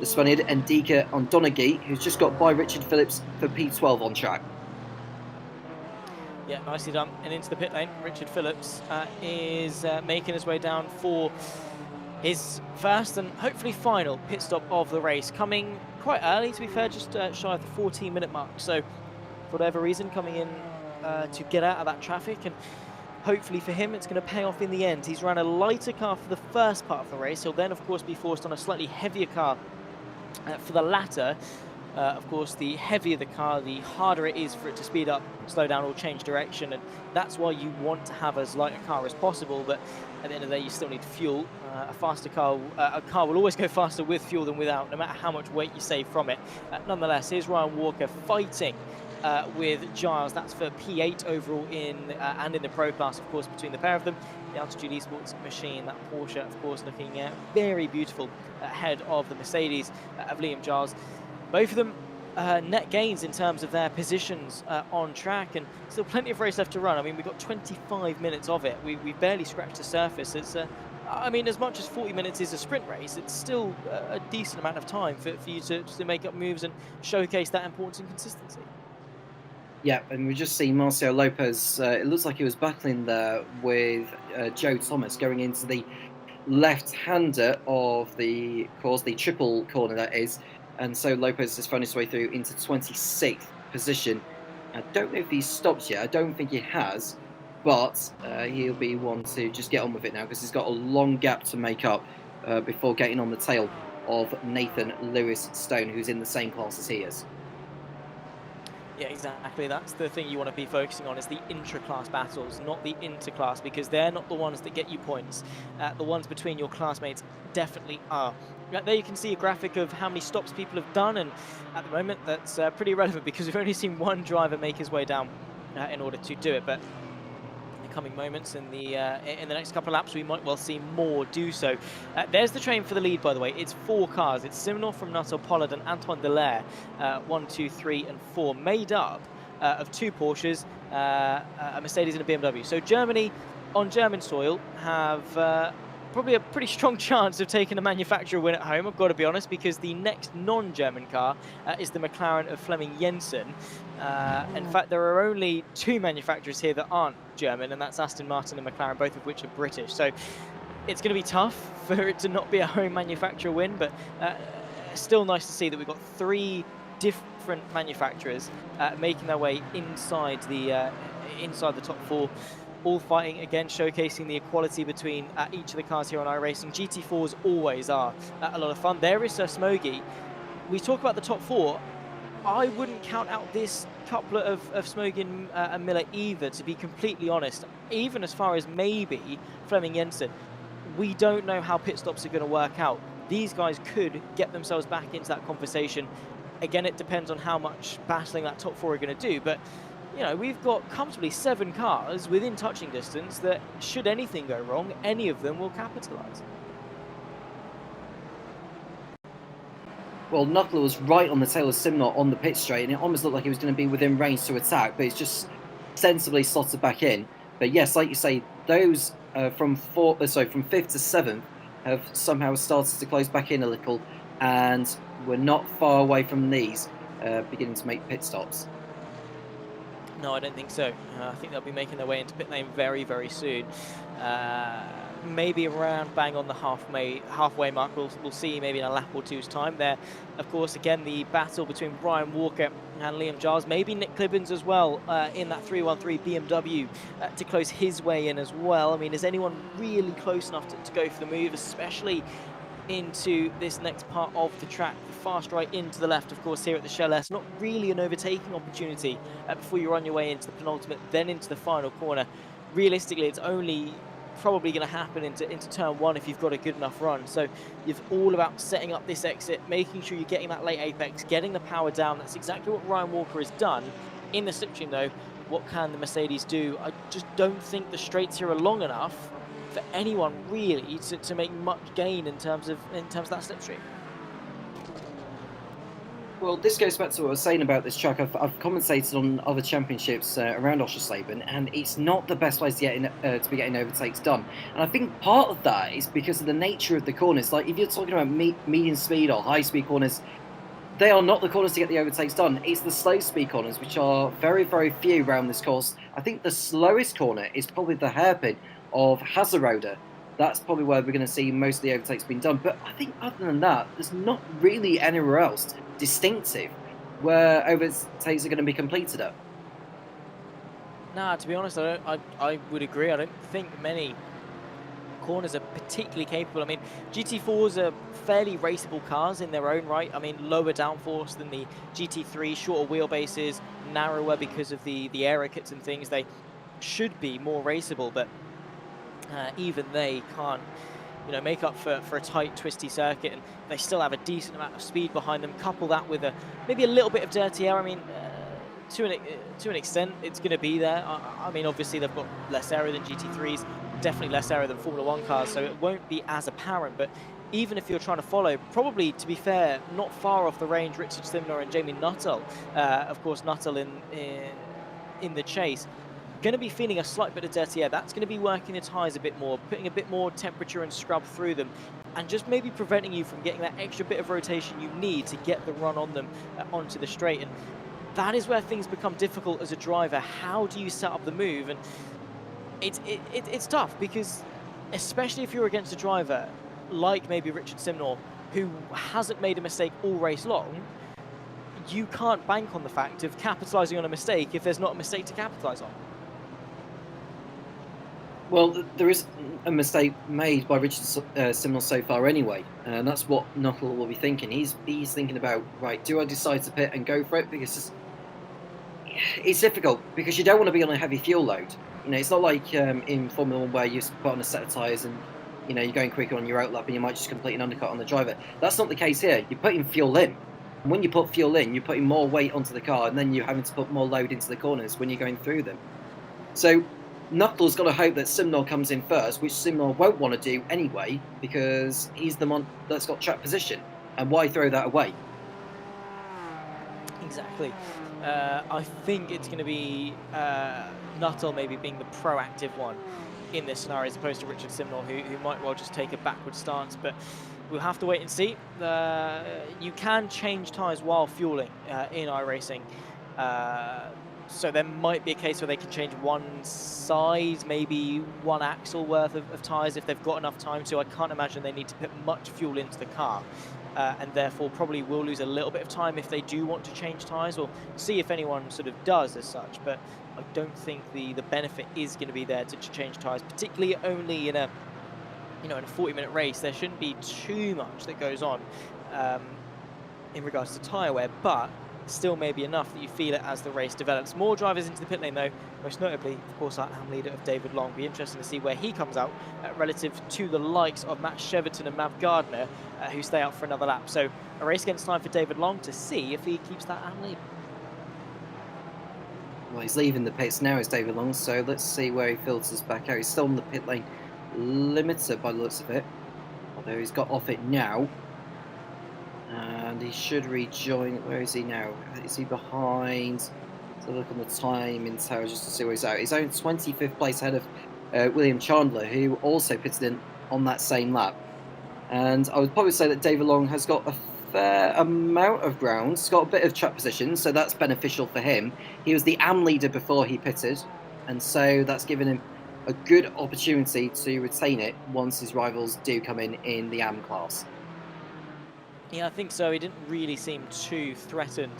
Spaniard Ndika Ondonegi, who's just got by Richard Phillips for P12 on track. Yeah, nicely done. And into the pit lane, Richard Phillips is making his way down for his first and hopefully final pit stop of the race. Coming quite early, to be fair, just shy of the 14-minute mark. So, for whatever reason, coming in to get out of that traffic. And hopefully for him, it's going to pay off in the end. He's run a lighter car for the first part of the race. He'll then, of course, be forced on a slightly heavier car for the latter. Of course, the heavier the car, the harder it is for it to speed up, slow down, or change direction, and that's why you want to have as light a car as possible. But at the end of the day, you still need fuel. A faster car, a car will always go faster with fuel than without, no matter how much weight you save from it. Nonetheless, here's Ryan Walker fighting with Giles. That's for P8 overall and in the Pro class, of course, between the pair of them. The Altitude Esports machine, that Porsche, of course, looking very beautiful ahead of the Mercedes of Liam Giles. Both of them net gains in terms of their positions on track, and still plenty of race left to run. I mean, we've got 25 minutes of it. We've barely scratched the surface. It's, I mean, as much as 40 minutes is a sprint race, it's still a decent amount of time for you to make up moves and showcase that importance and consistency. Yeah, and we've just seen Marcio Lopez. It looks like he was battling there with Joe Thomas going into the left-hander of the course, the triple corner that is. And so Lopez has found his way through into 26th position. I don't know if he's stopped yet. I don't think he has. But he'll be one to just get on with it now, because he's got a long gap to make up before getting on the tail of Nathan Lewis Stone, who's in the same class as he is. Yeah, exactly. That's the thing you want to be focusing on, is the intra-class battles, not the inter-class, because they're not the ones that get you points. The ones between your classmates definitely are. There you can see a graphic of how many stops people have done, and at the moment that's pretty irrelevant, because we've only seen one driver make his way down in order to do it. But in the coming moments, in the next couple of laps, we might well see more do so. There's the train for the lead, by the way. It's 4 cars. It's Simonor from Nuttall, Pollard and Antoine Delaire, 1, 2, 3 and 4, made up of 2 Porsches, a Mercedes and a BMW. So Germany, on German soil, have probably a pretty strong chance of taking a manufacturer win at home, I've got to be honest, because the next non-German car is the McLaren of Flemming Jensen. In fact, there are only 2 manufacturers here that aren't German, and that's Aston Martin and McLaren, both of which are British. So it's going to be tough for it to not be a home manufacturer win, but still nice to see that we've got 3 different manufacturers making their way inside the top 4. All fighting again, showcasing the equality between each of the cars here on iRacing. GT4s always are a lot of fun. There is Sir Smoggy. We talk about the top 4. I wouldn't count out this couplet of Smoggy and Miller either, to be completely honest. Even as far as maybe Flemming Jensen. We don't know how pit stops are going to work out. These guys could get themselves back into that conversation. Again, it depends on how much battling that top 4 are going to do, but you know, we've got comfortably 7 cars within touching distance that, should anything go wrong, any of them will capitalise. Well, Nuttall was right on the tail of Simonor on the pit straight, and it almost looked like he was going to be within range to attack, but he's just sensibly slotted back in. But yes, like you say, those from 5th to 7th have somehow started to close back in a little, and we're not far away from these beginning to make pit stops. No, I don't think so. I think they'll be making their way into pit lane very, very soon. Maybe around bang on the halfway mark. We'll see maybe in a lap or two's time there. Of course, again, the battle between Ryan Walker and Liam Giles, maybe Nick Clibbins as well in that 313 BMW to close his way in as well. I mean, is anyone really close enough to go for the move, especially into this next part of the track, the fast right into the left, of course, here at the Shell S. Not really an overtaking opportunity before you're on your way into the penultimate, then into the final corner. Realistically, it's only probably going to happen into turn one if you've got a good enough run. So you're all about setting up this exit, making sure you're getting that late apex, getting the power down. That's exactly what Ryan Walker has done. In the slipstream, though, what can the Mercedes do? I just don't think the straights here are long enough for anyone really to make much gain in terms of that slipstream. Well, this goes back to what I was saying about this track. I've commentated on other championships around Oschersleben, and it's not the best place to be getting overtakes done. And I think part of that is because of the nature of the corners. Like, if you're talking about medium speed or high speed corners, they are not the corners to get the overtakes done. It's the slow speed corners, which are very, very few around this course. I think the slowest corner is probably the hairpin of Haserode. That's probably where we're going to see most of the overtakes being done. But I think other than that, there's not really anywhere else distinctive where overtakes are going to be completed at. Nah, to be honest, I would agree. I don't think many corners are particularly capable. I mean, GT4s are fairly raceable cars in their own right. I mean, lower downforce than the GT3, shorter wheelbases, narrower because of the aero kits and things. They should be more raceable, but even they can't, make up for a tight, twisty circuit, and they still have a decent amount of speed behind them. Couple that with maybe a little bit of dirty air. I mean, to an extent, it's going to be there. I mean, obviously they've got less aero than GT3s, definitely less aero than Formula 1 cars, so it won't be as apparent. But even if you're trying to follow, probably, to be fair, not far off the range, Richard Simnor and Jamie Nuttall, of course, Nuttall in the chase, going to be feeling a slight bit of dirty air. That's going to be working the tyres a bit more, putting a bit more temperature and scrub through them, and just maybe preventing you from getting that extra bit of rotation you need to get the run on them onto the straight. And that is where things become difficult as a driver. How do you set up the move? And it's tough, because especially if you're against a driver like maybe Richard Simnor, who hasn't made a mistake all race long, you can't bank on the fact of capitalising on a mistake if there's not a mistake to capitalise on. Well, there is a mistake made by Richard Simnor so far anyway, and that's what Nuttall will be thinking. He's thinking about, right, do I decide to pit and go for it? Because it's difficult, because you don't want to be on a heavy fuel load. It's not like in Formula 1 where you put on a set of tyres and, you're going quicker on your outlap and you might just complete an undercut on the driver. That's not the case here. You're putting fuel in. And when you put fuel in, you're putting more weight onto the car, and then you're having to put more load into the corners when you're going through them. So Nuttall's got to hope that Simnor comes in first, which Simnor won't want to do anyway, because he's the one that's got track position. And why throw that away? Exactly. I think it's going to be Nuttall maybe being the proactive one in this scenario, as opposed to Richard Simnor, who might well just take a backward stance. But we'll have to wait and see. You can change tyres while fueling in iRacing. So there might be a case where they can change one side, maybe one axle worth of tyres if they've got enough time to. I can't imagine they need to put much fuel into the car, and therefore probably will lose a little bit of time if they do want to change tyres. We'll see if anyone sort of does as such, but I don't think the benefit is going to be there to change tyres, particularly only in a in a 40-minute race. There shouldn't be too much that goes on in regards to tyre wear, but still maybe enough that you feel it as the race develops. More drivers into the pit lane though, most notably, of course, our AM leader of David Long. Be interesting to see where he comes out relative to the likes of Matt Cheverton and Mav Gardner, who stay out for another lap. So a race against time for David Long to see if he keeps that AM lead. Well, he's leaving the pits now, is David Long, so let's see where he filters back out. He's still on the pit lane limiter by the looks of it, although he's got off it now. And he should rejoin. Where is he now? Is he behind? So look on the time in tower just to see where he's at. He's on 25th place ahead of William Chandler, who also pitted in on that same lap. And I would probably say that David Long has got a fair amount of ground. He's got a bit of track position, so that's beneficial for him. He was the AM leader before he pitted, and so that's given him a good opportunity to retain it once his rivals do come in the AM class. Yeah, I think so. He didn't really seem too threatened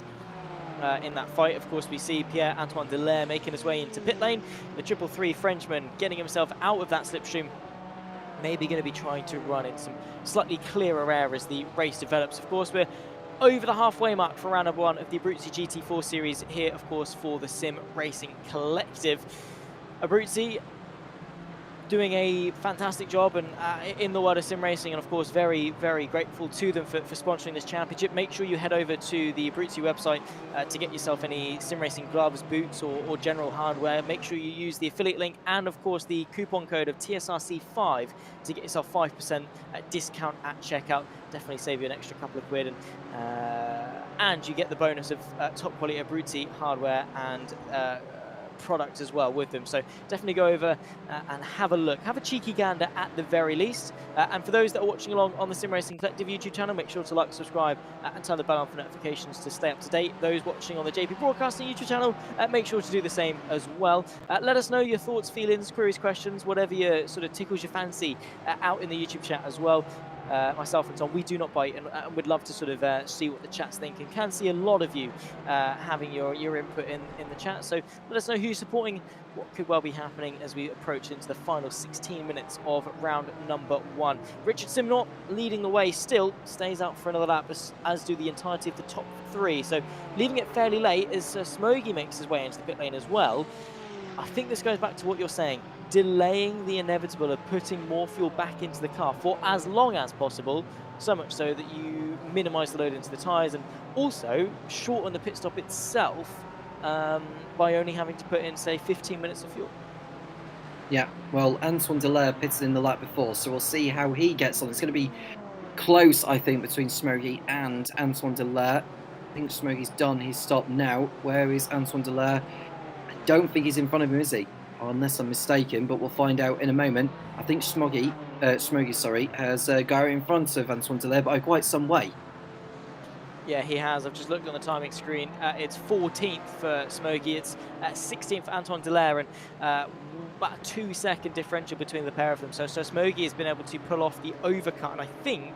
in that fight. Of course, we see Pierre-Antoine Delaire making his way into pit lane. The 333 Frenchman getting himself out of that slipstream. Maybe going to be trying to run in some slightly clearer air as the race develops. Of course, we're over the halfway mark for round number 1 of the Abruzzi GT4 series here, of course, for the Sim Racing Collective. Abruzzi doing a fantastic job and in the world of sim racing, and of course very, very grateful to them for sponsoring this championship. Make sure you head over to the Abruzzi website to get yourself any sim racing gloves, boots, or general hardware. Make sure you use the affiliate link and of course the coupon code of TSRC5 to get yourself 5% discount at checkout. Definitely save you an extra couple of quid, and you get the bonus of top quality Abruzzi hardware and product as well with them. So definitely go over and have a look, have a cheeky gander at the very least. And for those that are watching along on the Sim Racing Collective YouTube channel, make sure to like, subscribe, and turn the bell on for notifications to stay up to date. Those watching on the JP Broadcasting YouTube channel, make sure to do the same as well. Let us know your thoughts, feelings, queries, questions, whatever your sort of tickles your fancy out in the YouTube chat as well. Myself and Tom, we do not bite, and we'd love to sort of see what the chat's thinking. Can see a lot of you having your input in the chat, so let us know who's supporting what could well be happening as we approach into the final 16 minutes of round number 1. Richard Simnor leading the way, still stays out for another lap, as do the entirety of the top 3. So leaving it fairly late as Smoggy makes his way into the pit lane as well. I think this goes back to what you're saying, delaying the inevitable of putting more fuel back into the car for as long as possible, so much so that you minimise the load into the tyres and also shorten the pit stop itself by only having to put in, say, 15 minutes of fuel. Yeah, well, Antoine Delaire pitted in the lap before, so we'll see how he gets on. It's going to be close, I think, between Smoggy and Antoine Delaire. I think Smoggy's done his stop now. Where is Antoine Delaire? I don't think he's in front of him, is he? Unless I'm mistaken, but we'll find out in a moment. I think Smoggy, has got in front of Antoine Delaire by quite some way. Yeah, he has. I've just looked on the timing screen. It's 14th for Smoggy. It's 16th for Antoine Delaire, and about a 2-second differential between the pair of them. So Smoggy has been able to pull off the overcut, and I think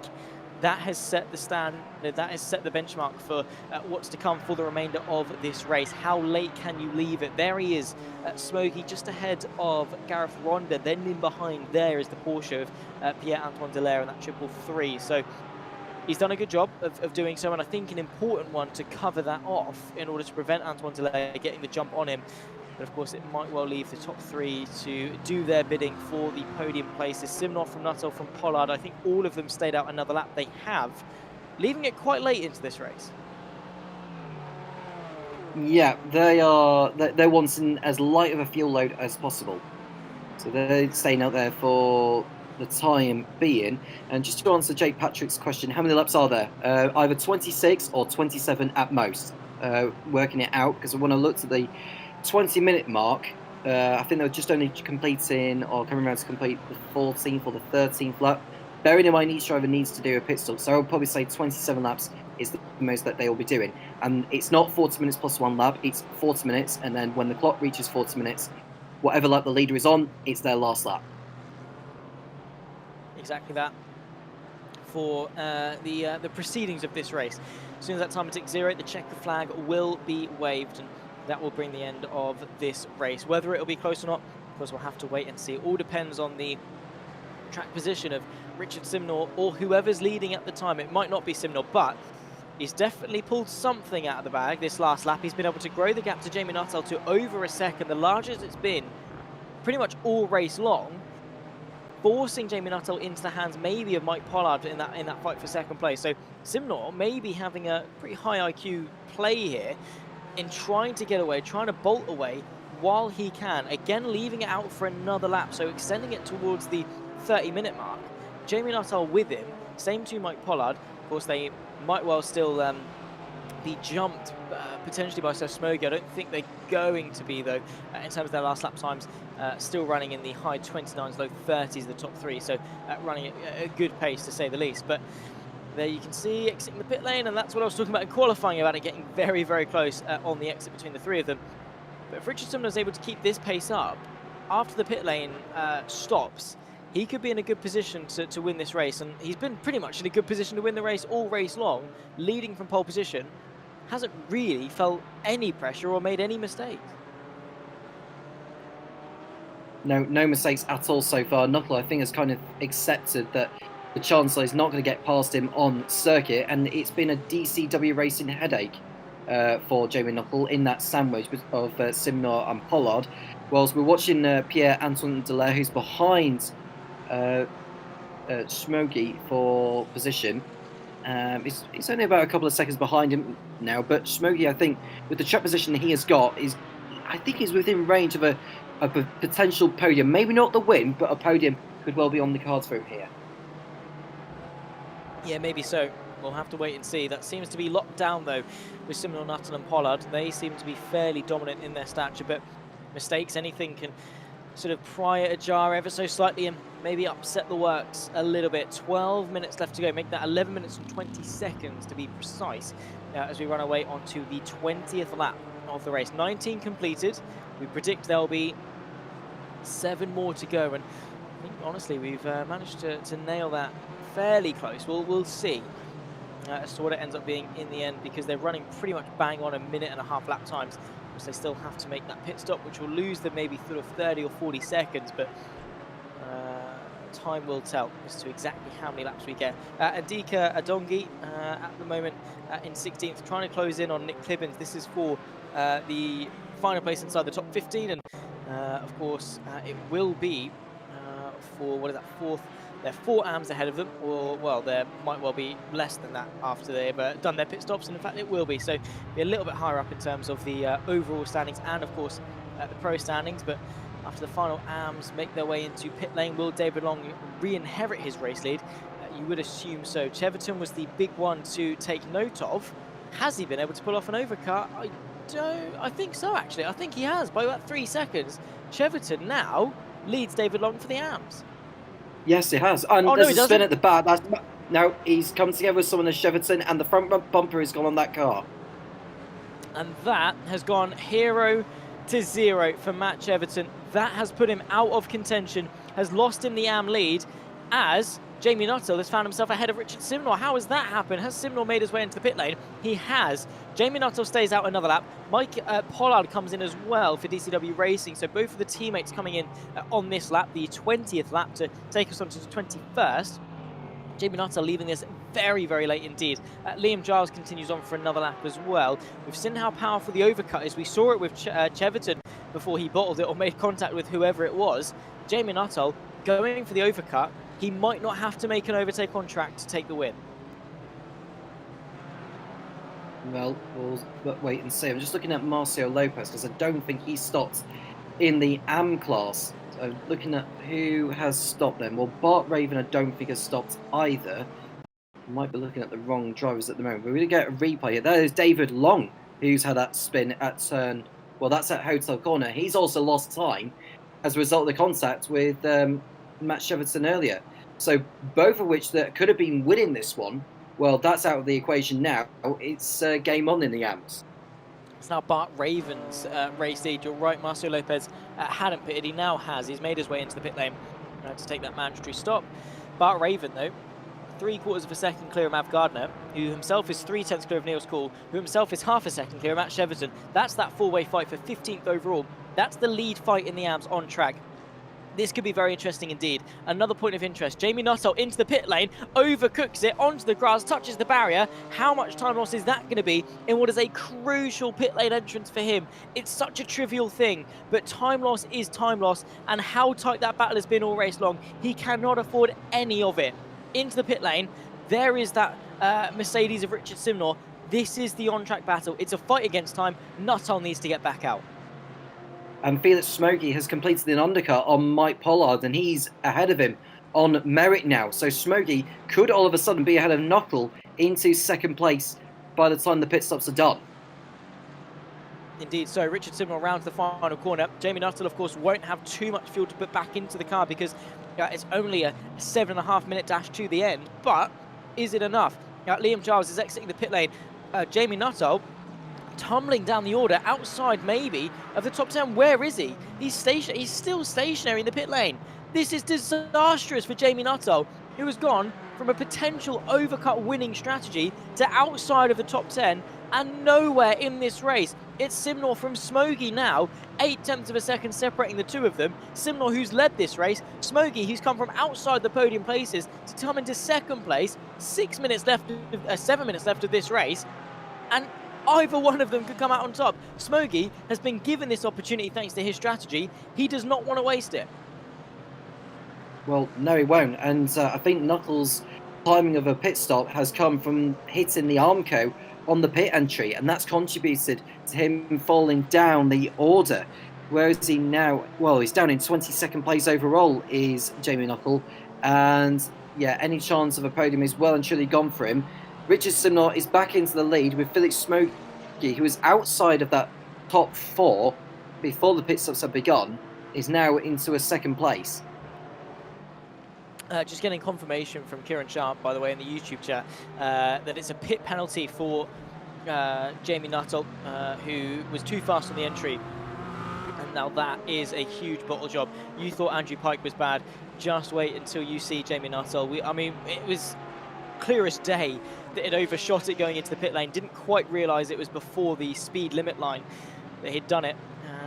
that has set the standard, that has set the benchmark for what's to come for the remainder of this race. How late can you leave it? There he is, Smoggy just ahead of Gareth Ronda. Then in behind there is the Porsche of Pierre-Antoine Delaire and that 333. So he's done a good job of doing so, and I think an important one to cover that off in order to prevent Antoine Delaire getting the jump on him. But of course, it might well leave the top 3 to do their bidding for the podium places. Simnor from Nuttall, from Pollard, I think all of them stayed out another lap. They have, leaving it quite late into this race. Yeah, they're wanting as light of a fuel load as possible. So they're staying out there for the time being. And just to answer Jake Patrick's question, how many laps are there? Either 26 or 27 at most. Working it out, because when I looked at the 20-minute mark, I think they were just only completing, or coming around to complete the 14th or the 13th lap. Bearing in mind each driver needs to do a pit stop, so I would probably say 27 laps is the most that they will be doing. And it's not 40 minutes plus 1 lap, it's 40 minutes, and then when the clock reaches 40 minutes, whatever lap the leader is on, it's their last lap. Exactly that for the proceedings of this race. As soon as that timer ticks 0, the checker flag will be waved, and that will bring the end of this race. Whether it'll be close or not, of course, we'll have to wait and see. It all depends on the track position of Richard Simnor or whoever's leading at the time. It might not be Simnor, but he's definitely pulled something out of the bag this last lap. He's been able to grow the gap to Jamie Nuttall to over a second, the largest it's been pretty much all race long, forcing Jamie Nuttall into the hands maybe of Mike Pollard in that fight for second place. So Simnor may be having a pretty high IQ play here in trying to get away, trying to bolt away while he can. Again, leaving it out for another lap, so extending it towards the 30-minute mark. Jamie Nuttall with him, same to Mike Pollard. Of course, they might well still be jumped potentially by Sir Smoggy. I don't think they're going to be, though, in terms of their last lap times, still running in the high 29s, low 30s, the top three, so running at a good pace, to say the least. But there you can see exiting the pit lane, and that's what I was talking about in qualifying, about it getting very, very close on the exit between the three of them. But if Richard Simnor is able to keep this pace up, after the pit lane stops, he could be in a good position to win this race, and he's been pretty much in a good position to win the race all race long, leading from pole position. Hasn't really felt any pressure or made any mistakes. No mistakes at all so far. Knuckle, I think, has kind of accepted that the Chancellor is not going to get past him on circuit, and it's been a DCW racing headache for Jamie Knuckle in that sandwich of Simnor and Pollard. Whilst we're watching Pierre-Antoine Dallaire, who's behind Smoggy for position. He's only about a couple of seconds behind him now, but Smoggy, I think, with the track position he has got, I think he's within range of a potential podium. Maybe not the win, but a podium could well be on the cards for him here. Yeah, maybe so. We'll have to wait and see. That seems to be locked down, though, with Simnor, Nuttall and Pollard. They seem to be fairly dominant in their stature, but mistakes, anything can sort of pry it ajar ever so slightly and maybe upset the works a little bit. 12 minutes left to go, make that 11 minutes and 20 seconds to be precise, as we run away onto the 20th lap of the race. 19 completed. We predict there'll be 7 more to go, and I think honestly we've managed to nail that fairly close. We'll see as to what it ends up being in the end, because they're running pretty much bang on a minute-and-a-half lap times. They still have to make that pit stop, which will lose them maybe sort of 30 or 40 seconds, but time will tell as to exactly how many laps we get. Adika Adongi at the moment in 16th, trying to close in on Nick Clibbins. This is for the final place inside the top 15, and of course it will be for, what is that, fourth. They're 4 AMs ahead of them, or, well, there might well be less than that after they've done their pit stops, and in fact it will be. So be a little bit higher up in terms of the overall standings and, of course, the pro standings. But after the final AMs make their way into pit lane, will David Long re-inherit his race lead? You would assume so. Cheverton was the big one to take note of. Has he been able to pull off an overcut? I think so, actually. I think he has, by about 3 seconds. Cheverton now leads David Long for the AMs. Yes, it has. And there's a spin at the back. Now he's come together with someone as Cheverton, and the front bumper has gone on that car. And that has gone 0 to 0 for Matt Cheverton. That has put him out of contention, has lost him the AM lead, as Jamie Nuttall has found himself ahead of Richard Simnor. How has that happened? Has Simnor made his way into the pit lane? He has. Jamie Nuttall stays out another lap. Mike Pollard comes in as well for DCW Racing. So both of the teammates coming in on this lap, the 20th lap, to take us on to the 21st. Jamie Nuttall leaving this very, very late indeed. Liam Giles continues on for another lap as well. We've seen how powerful the overcut is. We saw it with Cheverton before he bottled it or made contact with whoever it was. Jamie Nuttall going for the overcut. He might not have to make an overtake on track to take the win. Well, we'll wait and see. I'm just looking at Marcio Lopez, because I don't think he stopped in the AM class. So looking at who has stopped then. Well, Bart Raven I don't think has stopped either. I might be looking at the wrong drivers at the moment. We're going to get a replay here. That is David Long, who's had that spin at turn. Well, that's at Hotel Corner. He's also lost time as a result of the contact with Matt Cheverton earlier. So both of which that could have been winning this one. Well, that's out of the equation now. It's game on in the AMs. It's now Bart Raven's race lead. You're right, Marcio Lopez hadn't pitted. He now has. He's made his way into the pit lane to take that mandatory stop. Bart Raven, though, 3/4 of a second clear of Mav Gardner, who himself is 3/10 clear of Niels Call, who himself is half a second clear of Matt Cheverton. That's that four-way fight for 15th overall. That's the lead fight in the AMs on track. This could be very interesting indeed. Another point of interest, Jamie Nuttall into the pit lane, overcooks it, onto the grass, touches the barrier. How much time loss is that going to be in what is a crucial pit lane entrance for him? It's such a trivial thing, but time loss is time loss, and how tight that battle has been all race long, he cannot afford any of it. Into the pit lane, there is that Mercedes of Richard Simnor. This is the on-track battle. It's a fight against time. Nuttall needs to get back out. And Felix Smoggy has completed an undercut on Mike Pollard, and he's ahead of him on merit now. So Smoggy could all of a sudden be ahead of Knuckle into second place by the time the pit stops are done. Indeed, so Richard Simnor round to the final corner. Jamie Nuttall, of course, won't have too much fuel to put back into the car because it's only a 7.5 minute dash to the end. But is it enough? Liam Giles is exiting the pit lane. Jamie Nuttall tumbling down the order outside maybe of the top 10. Where is he? He's still stationary in the pit lane. This is disastrous for Jamie Nuttall, who has gone from a potential overcut winning strategy to outside of the top 10 and nowhere in this race. It's Simnor from Smoggy now, 0.8 of a second separating the two of them. Simnor, who's led this race, Smoggy, who's come from outside the podium places to come into second place. 7 minutes left of this race, and either one of them could come out on top. Smoggy has been given this opportunity thanks to his strategy. He does not want to waste it. Well, no, he won't. And I think Knuckles' timing of a pit stop has come from hitting the Armco on the pit entry, and that's contributed to him falling down the order. Where is he now? Well, he's down in 22nd place overall, is Jamie Knuckle. And yeah, any chance of a podium is well and truly gone for him. Richard Simnor is back into the lead with Felix Smokey, who was outside of that top 4 before the pit stops had begun, is now into a second place. Just getting confirmation from Kieran Sharp, by the way, in the YouTube chat, that it's a pit penalty for Jamie Nuttall, who was too fast on the entry. And now that is a huge bottle job. You thought Andrew Pike was bad. Just wait until you see Jamie Nuttall. I mean, it was clear as day that it overshot it going into the pit lane. Didn't quite realise it was before the speed limit line that he'd done it.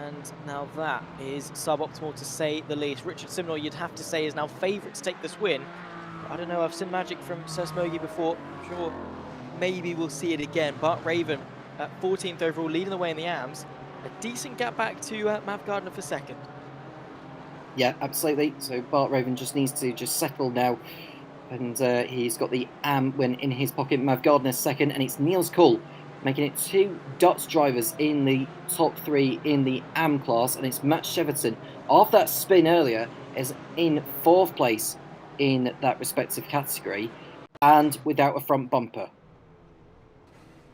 And now that is suboptimal to say the least. Richard Simnor, you'd have to say, is now favourite to take this win. I don't know, I've seen magic from Sir Smoggy before. I'm sure maybe we'll see it again. Bart Raven at 14th overall, leading the way in the AMs. A decent gap back to Mav Gardner for second. Yeah, absolutely. So Bart Raven just needs to just settle now. And he's got the AM win in his pocket. Mav Gardner second, and it's Niels Kuhl making it 2 DOTS drivers in the top 3 in the AM class, and it's Matt Cheverton, after that spin earlier, is in 4th place in that respective category, and without a front bumper.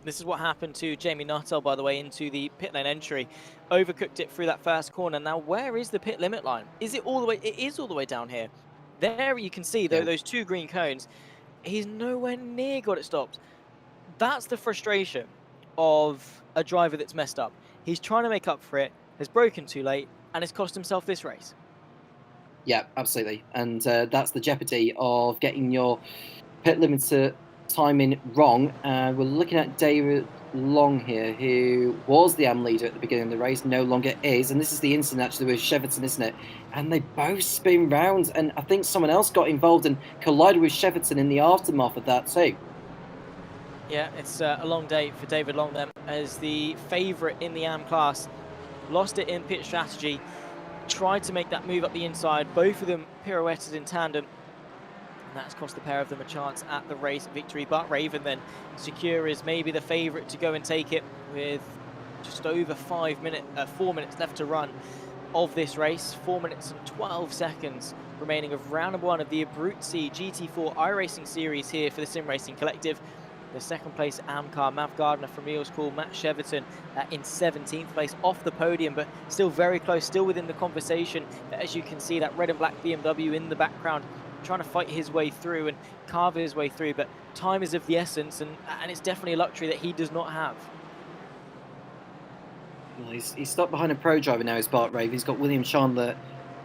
This is what happened to Jamie Nuttall, by the way, into the pit lane entry. Overcooked it through that first corner. Now, where is the pit limit line? Is it all the way? It is all the way down here. There you can see, though, those 2 green cones. He's nowhere near got it stopped. That's the frustration of a driver that's messed up. He's trying to make up for it, has broken too late, and has cost himself this race. Yeah, absolutely. And that's the jeopardy of getting your pit limiter timing wrong. We're looking at David Long here, who was the AM leader at the beginning of the race, no longer is. And this is the incident actually with Cheverton, isn't it? And they both spin round, and I think someone else got involved and collided with Cheverton in the aftermath of that too. Yeah, it's a long day for David Long then, as the favourite in the AM class. Lost it in pit strategy, tried to make that move up the inside. Both of them pirouetted in tandem, and that's cost the pair of them a chance at the race victory. But Raven then secure is maybe the favourite to go and take it with just over 4 minutes left to run of this race. 4 minutes and 12 seconds remaining of round 1 of the Abruzzi GT4 iRacing series here for the Sim Racing Collective. The second place AM car, Mav Gardner from Niels Kuhl, Matt Cheverton in 17th place, off the podium, but still very close, still within the conversation. As you can see, that red and black BMW in the background, trying to fight his way through and carve his way through, but time is of the essence, and it's definitely a luxury that he does not have. Well, he's stuck behind a pro driver now, is Bart Raven. He's got William Chandler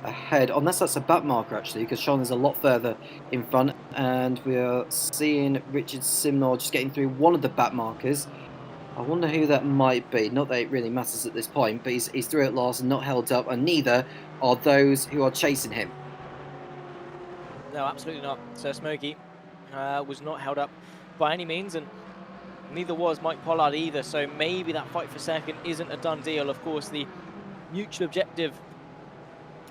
ahead, unless that's a back marker actually, because Chandler's a lot further in front, and we're seeing Richard Simnor just getting through one of the back markers. I wonder who that might be. Not that it really matters at this point, but he's through at last and not held up, and neither are those who are chasing him. No, absolutely not. Sir Smokey was not held up by any means, and neither was Mike Pollard either, so maybe that fight for second isn't a done deal. Of course, the mutual objective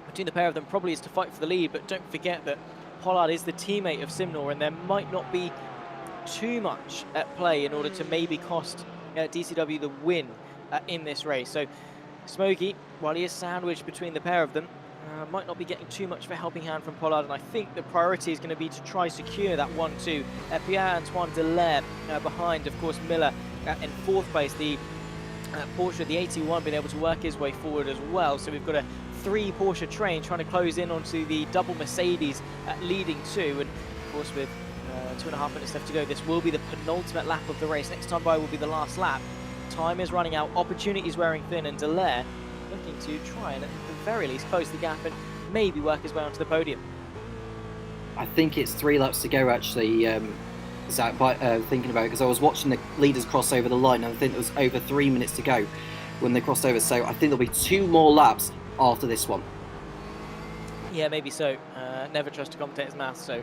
between the pair of them probably is to fight for the lead, but don't forget that Pollard is the teammate of Simnor, and there might not be too much at play in order to maybe cost DCW the win in this race. So Smokey, while he is sandwiched between the pair of them, might not be getting too much of a helping hand from Pollard, and I think the priority is going to be to try secure that 1-2. Pierre-Antoine Delaire behind, of course, Miller in 4th place. The Porsche, the 81, been able to work his way forward as well. So we've got a 3 Porsche train trying to close in onto the double Mercedes leading 2. And of course, with 2.5 minutes left to go, this will be the penultimate lap of the race. Next time by will be the last lap. Time is running out, opportunities wearing thin, and Dallaire looking to try and at the very least close the gap and maybe work his way onto the podium. I think it's 3 laps to go, actually, Zach, thinking about it, because I was watching the leaders cross over the line, and I think it was over 3 minutes to go when they crossed over, so I think there'll be 2 more laps after this one. Yeah, maybe so. Never trust a commentator's math, so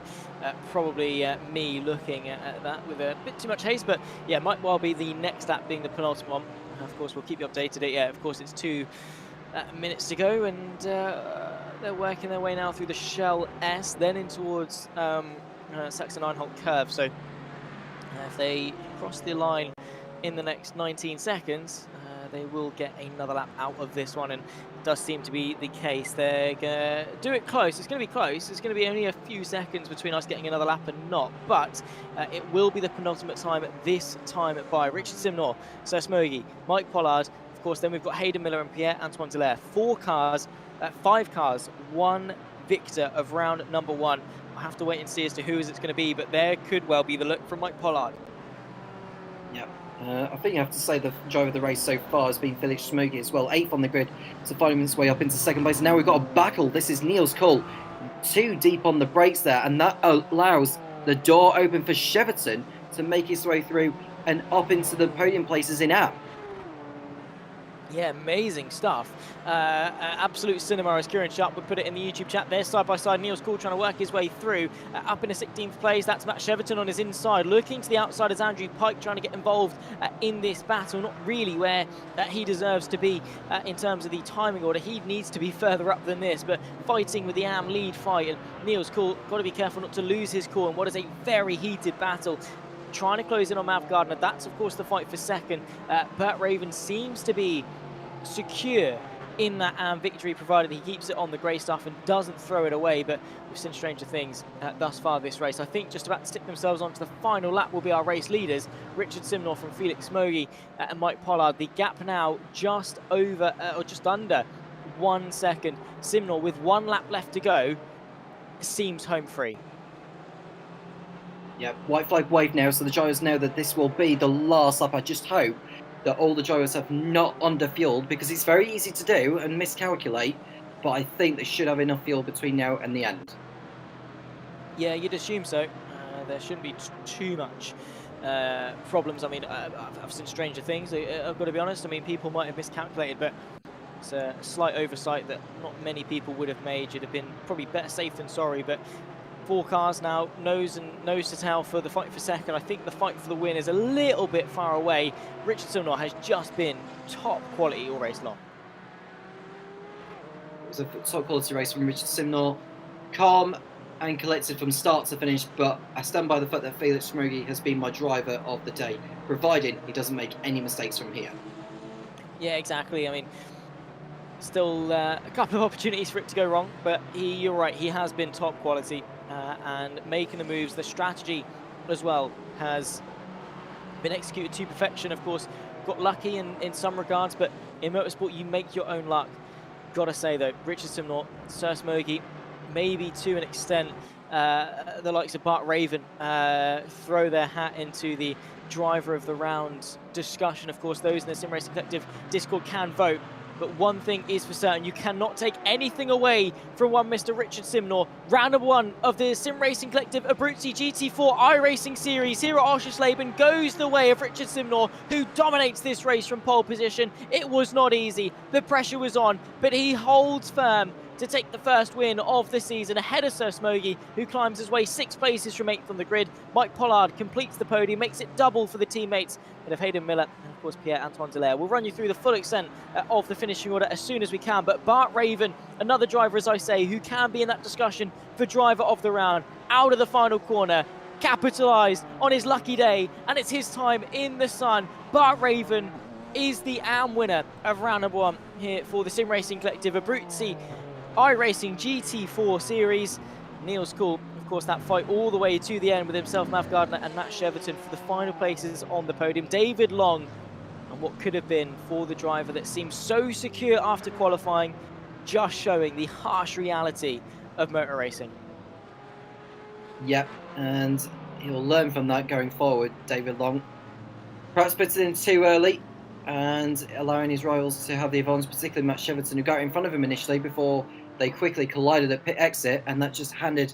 probably me looking at that with a bit too much haste, but yeah, might well be the next lap being the penultimate one. Of course, we'll keep you updated. Yeah, of course, it's 2 minutes to go, and they're working their way now through the Shell S, then in towards Saxon-Anhalt curve. So if they cross the line in the next 19 seconds, they will get another lap out of this one, and it does seem to be the case. They're going to do it close. It's going to be close. It's going to be only a few seconds between us getting another lap and not, but it will be the penultimate time at this time by Richard Simnor, Sir Smogy, Mike Pollard. Of course, then we've got Hayden Miller and Pierre-Antoine Dallaire. 5 cars, 1 victor of round number 1. I'll have to wait and see as to who it's going to be, but there could well be the look from Mike Pollard. Yeah. I think you have to say the driver of the race so far has been Felix Smogy as well, 8th on the grid, so finding his way up into 2nd place. Now we've got a battle. This is Niels Cole, too deep on the brakes there, and that allows the door open for Cheverton to make his way through and up into the podium places in AM. Yeah, amazing stuff. Absolute cinema, as Kieran Sharp would put it in the YouTube chat there. Side by side, Niels Cole trying to work his way through. Up in a 16th place, that's Matt Cheverton on his inside. Looking to the outside as Andrew Pike trying to get involved in this battle. Not really where he deserves to be in terms of the timing order. He needs to be further up than this, but fighting with the AM lead fight. And Niels Cole, got to be careful not to lose his core in what is a very heated battle. Trying to close in on Mav Gardner. That's, of course, the fight for second. Bert Raven seems to be secure in that AM victory, provided he keeps it on the grey stuff and doesn't throw it away, but we've seen stranger things thus far this race. I think just about to stick themselves onto the final lap will be our race leaders, Richard Simnor from Felix Smogy and Mike Pollard. The gap now just over, or just under 1 second. Simnor with 1 lap left to go seems home free. Yeah, white flag wave now, so the drivers know that this will be the last lap. I just hope that all the drivers have not underfueled, because it's very easy to do and miscalculate, but I think they should have enough fuel between now and the end. Yeah, you'd assume so. There shouldn't be too much problems. I mean, I've seen stranger things, I've got to be honest. I mean, people might have miscalculated, but it's a slight oversight that not many people would have made. You'd have been probably better safe than sorry, but 4 cars now, nose to tail for the fight for second. I think the fight for the win is a little bit far away. Richard Simnor has just been top quality all race long. It was a top quality race from Richard Simnor. Calm and collected from start to finish, but I stand by the fact that Felix Smogy has been my driver of the day, provided he doesn't make any mistakes from here. Yeah, exactly. I mean, still a couple of opportunities for it to go wrong, but you're right, he has been top quality. And making the moves, the strategy as well has been executed to perfection. Of course, got lucky in some regards, but in motorsport you make your own luck. Gotta say though, Richard Simnor, Sir Smogy, maybe to an extent the likes of Bart Raven throw their hat into the driver of the round discussion. Of course, those in the Sim Racing Collective Discord can vote. But one thing is for certain, you cannot take anything away from one Mr. Richard Simnor. Round number 1 of the Sim Racing Collective Abruzzi GT4 iRacing series here at Oschersleben goes the way of Richard Simnor, who dominates this race from pole position. It was not easy, the pressure was on, but he holds firm to take the first win of the season ahead of Sir Smogy, who climbs his way 6 places from 8th on the grid. Mike Pollard completes the podium, makes it double for the teammates of Hayden Miller and of course Pierre-Antoine Dallaire. We'll run you through the full extent of the finishing order as soon as we can, but Bart Raven, another driver as I say, who can be in that discussion for driver of the round, out of the final corner, capitalised on his lucky day, and it's his time in the sun. Bart Raven is the AM winner of round number 1 here for the Sim Racing Collective Abruzzi iRacing GT4 series. Niels Cole, of course, that fight all the way to the end with himself, Mav Gardner, and Matt Cheverton for the final places on the podium. David Long, and what could have been for the driver that seemed so secure after qualifying, just showing the harsh reality of motor racing. Yep, and he'll learn from that going forward, David Long. Perhaps put it in too early and allowing his rivals to have the advantage, particularly Matt Cheverton, who got in front of him initially before they quickly collided at pit exit, and that just handed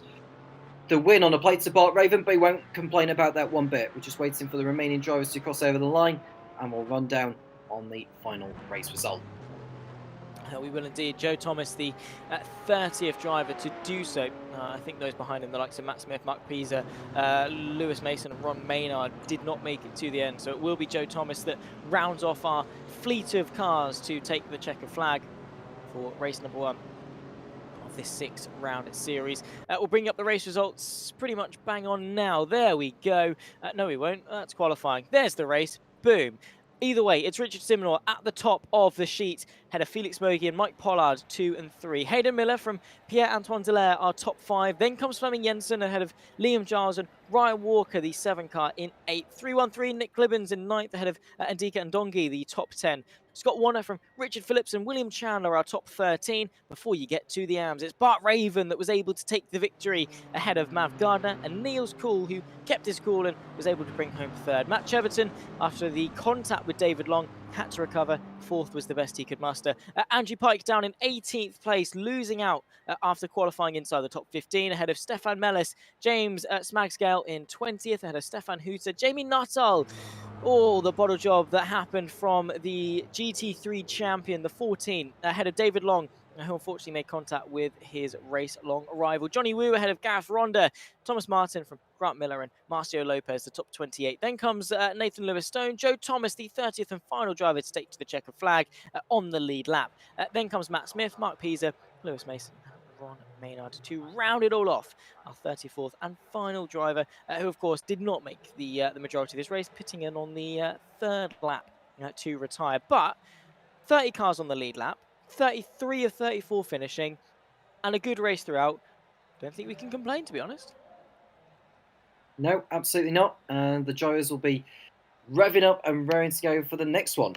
the win on a plate to Bart Raven, but he won't complain about that one bit. We're just waiting for the remaining drivers to cross over the line, and we'll run down on the final race result. We will indeed. Joe Thomas, the 30th driver to do so. I think those behind him, the likes of Matt Smith, Mark Pisa, Lewis Mason and Ron Maynard, did not make it to the end. So it will be Joe Thomas that rounds off our fleet of cars to take the checkered flag for race number 1 of this 6-round series. We'll bring up the race results pretty much bang on now. There we go. No, we won't. That's qualifying. There's the race. Boom. Either way, it's Richard Simonor at the top of the sheet, ahead of Felix Mogi and Mike Pollard, 2 and 3. Hayden Miller from Pierre-Antoine Delaire are top 5. Then comes Fleming Jensen ahead of Liam Giles and Ryan Walker, the 7 car, in 8th. 313, Nick Clibbins in 9th, ahead of Ndika and Dongi, the top 10. Scott Warner from Richard Phillips and William Chandler are top 13. Before you get to the AMS, it's Bart Raven that was able to take the victory ahead of Mav Gardner and Niels Cool, who kept his cool and was able to bring home 3rd. Matt Cheverton, after the contact with David Long, had to recover. 4th was the best he could muster. Andrew Pike down in 18th place, losing out after qualifying inside the top 15, ahead of Stefan Mellis. James Smagsgale in 20th, ahead of Stefan Hutter. Jamie Nuttall, the bottle job that happened from the GT3 champion, the 14, ahead of David Long, who unfortunately made contact with his race-long rival. Johnny Wu ahead of Gareth Ronda, Thomas Martin from Grant Miller and Marcio Lopez, the top 28. Then comes Nathan Lewis-Stone, Joe Thomas, the 30th and final driver to take to the checkered flag on the lead lap. Then comes Matt Smith, Mark Pisa, Lewis Mason, Ron Maynard to round it all off. Our 34th and final driver, who of course did not make the majority of this race, pitting in on the 3rd lap to retire. But 30 cars on the lead lap, 33 of 34 finishing, and a good race throughout. Don't think we can complain, to be honest. No, absolutely not. And the drivers will be revving up and raring to go for the next one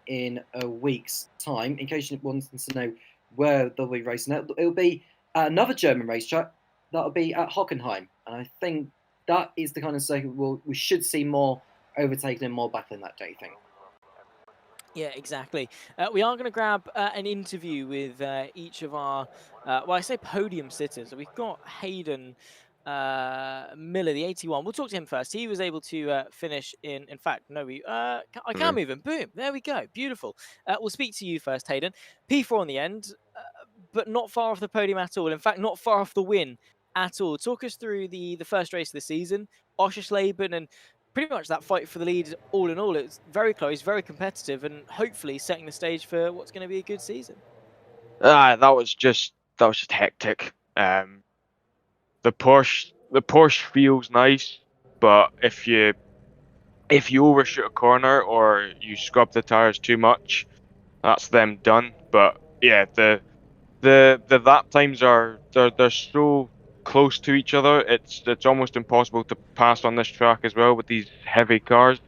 in a week's time. In case you wanted to know where they'll be racing at, it'll be at another German racetrack. That'll be at Hockenheim. And I think that is the kind of circuit we should see more overtaking and more battling that day, I think. Yeah, exactly. We are going to grab an interview with each of our, well, I say podium sitters. So we've got Hayden Miller, the 81. We'll talk to him first. He was able to finish in fact, no, I can move him. Boom, there we go. Beautiful. We'll speak to you first, Hayden. P4 on the end, but not far off the podium at all. In fact, not far off the win at all. Talk us through the first race of the season, Oschersleben, and pretty much that fight for the lead. All in all, it's very close, very competitive, and hopefully setting the stage for what's going to be a good season. That was just hectic. The Porsche feels nice, but if you overshoot a corner or you scrub the tires too much, that's them done. But yeah, the lap times they're so close to each other. It's almost impossible to pass on this track as well with these heavy cars.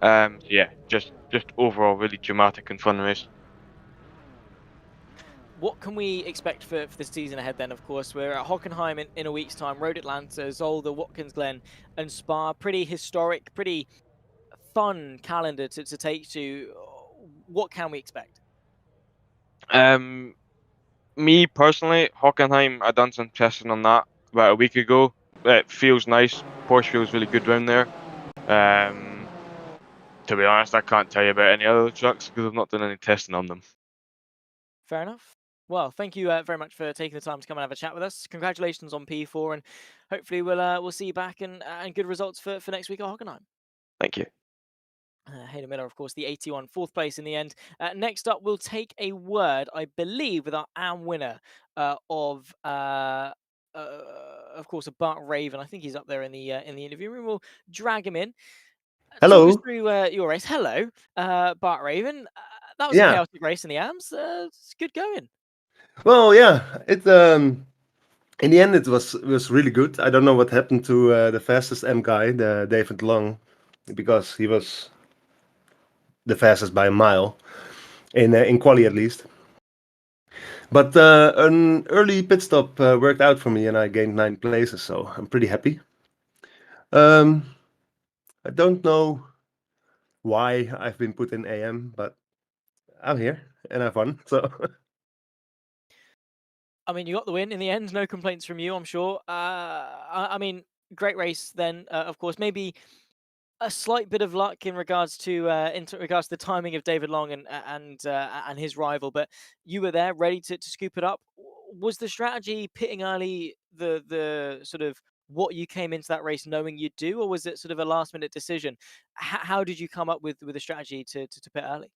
Yeah, just overall really dramatic and fun race. What can we expect for the season ahead then? Of course, we're at Hockenheim in a week's time, Road Atlanta, Zolder, Watkins Glen and Spa. Pretty historic, pretty fun calendar to take to. What can we expect? Me personally, Hockenheim, I done some testing on that about a week ago. It feels nice. Porsche feels really good around there. To be honest, I can't tell you about any other trucks because I've not done any testing on them. Fair enough. Well, thank you very much for taking the time to come and have a chat with us. Congratulations on P4, and hopefully we'll see you back and good results for next week at Hockenheim. Thank you. Hayden Miller, of course, the 81, 4th place in the end. Next up, we'll take a word, I believe, with our AM winner of course, a Bart Raven. I think he's up there in the interview room. We'll drag him in. Hello. Talk us through your race. Hello, Bart Raven. That was a chaotic race in the AMS. It's good going. Well, yeah, it's in the end, it was really good. I don't know what happened to the fastest M guy, the David Long, because he was the fastest by a mile in quali at least. But an early pit stop worked out for me, and I gained 9 places, so I'm pretty happy. Um, I don't know why I've been put in AM, but I'm here and have fun. So I mean, you got the win in the end. No complaints from you, I'm sure. I mean, great race then. Of course, maybe a slight bit of luck in regards to the timing of David Long and his rival, but you were there ready to scoop it up. Was the strategy pitting early the sort of what you came into that race knowing you'd do, or was it sort of a last minute decision? How did you come up with a strategy to pit early?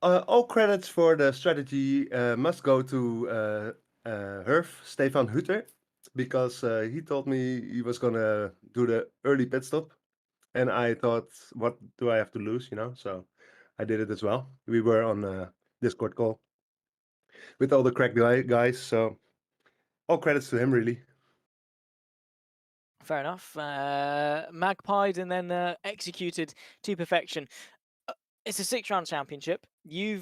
all credits for the strategy must go to Herf Stefan Hutter, because he told me he was gonna do the early pit stop, and I thought, what do I have to lose, you know? So I did it as well. We were on a Discord call with all the crack guys, so all credits to him, really. Fair enough. Magpied and then executed to perfection. It's a 6-round championship. You're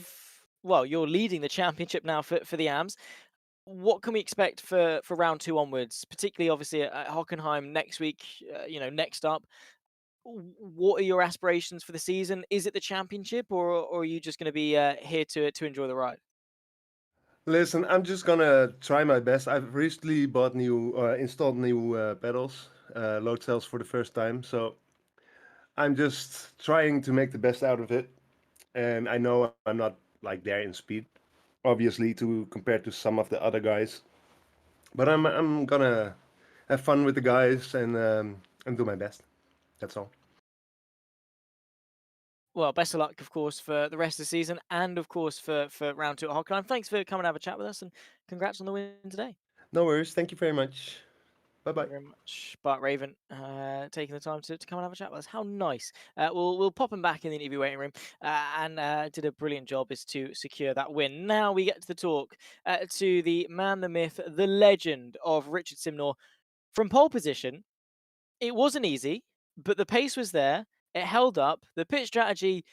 leading the championship now for the AMS. What can we expect for round 2 onwards, particularly obviously at Hockenheim next week? Next up. What are your aspirations for the season? Is it the championship, or are you just going to be here to enjoy the ride? Listen, I'm just gonna try my best. I've recently installed new pedals, load cells for the first time, so I'm just trying to make the best out of it. And I know I'm not like there in speed, obviously, to compare to some of the other guys. But I'm gonna have fun with the guys and do my best. That's all. Well, best of luck, of course, for the rest of the season, and of course for round 2 at Hockenheim. Thanks for coming and have a chat with us, and congrats on the win today. No worries. Thank you very much. Bye Thank bye. you very much, Bart Raven, taking the time to come and have a chat with us. How nice. We'll pop him back in the interview waiting room, and did a brilliant job is to secure that win. Now we get to the talk to the man, the myth, the legend of Richard Simnor. From pole position, it wasn't easy, but the pace was there. It held up. The pit strategy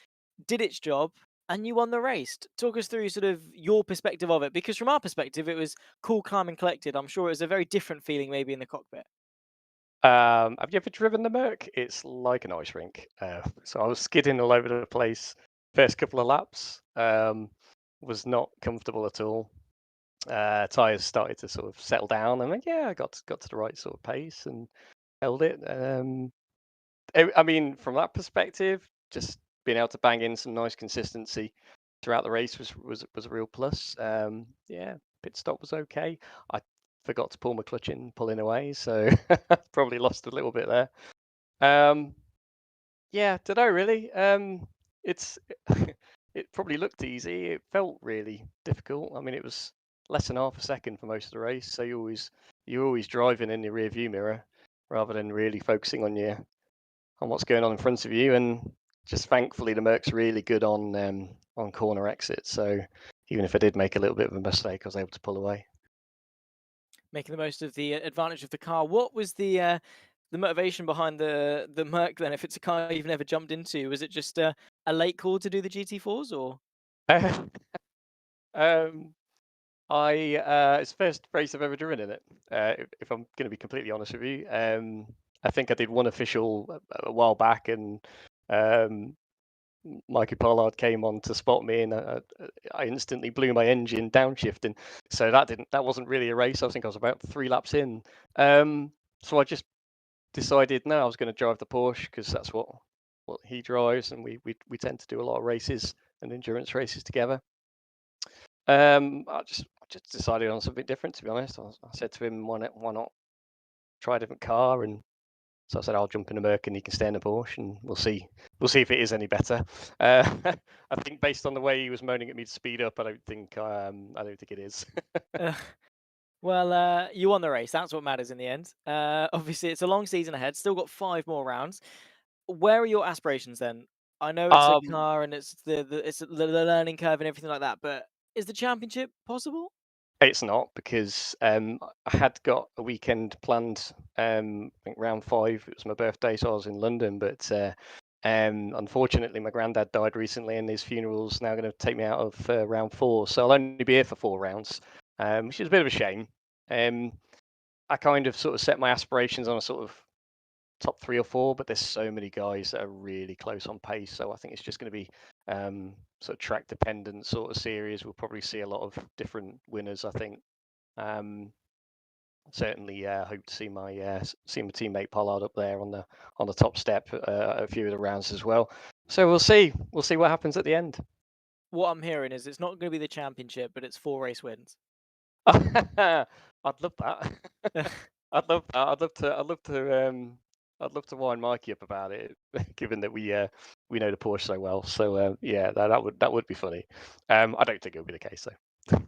did its job, and you won the race. Talk us through sort of your perspective of it, because from our perspective, it was cool, calm, and collected. I'm sure it was a very different feeling maybe in the cockpit. Have you ever driven the Merc? It's like an ice rink. So I was skidding all over the place. First couple of laps, was not comfortable at all. Tires started to sort of settle down, and I got to the right sort of pace and held it. I mean, from that perspective, just being able to bang in some nice consistency throughout the race was a real plus. Yeah, pit stop was okay. I forgot to pull my clutch in pulling away, so probably lost a little bit there. Yeah, don't know really. It's it probably looked easy. It felt really difficult. I mean, it was less than half a second for most of the race, so you're always driving in your rear view mirror rather than really focusing on what's going on in front of you. And just thankfully, the Merc's really good on corner exits. So even if I did make a little bit of a mistake, I was able to pull away. Making the most of the advantage of the car. What was the motivation behind the Merc then? If it's a car you've never jumped into, was it just a late call to do the GT4s, or? um, it's the first race I've ever driven in it. If I'm going to be completely honest with you, I think I did one official a while back, and Mikey Pollard came on to spot me, and I instantly blew my engine downshifting. So that wasn't really a race. I think I was about 3 laps in. So I just decided no, I was going to drive the Porsche because that's what he drives, and we tend to do a lot of races and endurance races together. I just decided on something different, to be honest. I said to him, why not try a different car? And so I said, I'll jump in a Merc and he can stay in a Porsche, and we'll see if it is any better. I think based on the way he was moaning at me to speed up, I don't think it is. Well, you won the race. That's what matters in the end. Obviously, it's a long season ahead. Still got 5 more rounds. Where are your aspirations then? I know it's a car and it's the learning curve and everything like that, but is the championship possible? It's not, because I had got a weekend planned. I think round 5. It was my birthday, so I was in London. But unfortunately, my granddad died recently, and his funeral's now going to take me out of round 4. So I'll only be here for 4 rounds, which is a bit of a shame. I kind of sort of set my aspirations on a sort of top 3 or 4, but there's so many guys that are really close on pace. So I think it's just going to be sort of track dependent sort of series. We'll probably see a lot of different winners, I think. Certainly hope to see my teammate Pollard up there on the top step a few of the rounds as well. So we'll see what happens at the end. What I'm hearing is it's not going to be the championship, but it's 4 race wins. I'd love that. I'd love that. I'd love to wind Mikey up about it, given that we know the Porsche so well. So yeah, that would be funny. I don't think it would be the case though.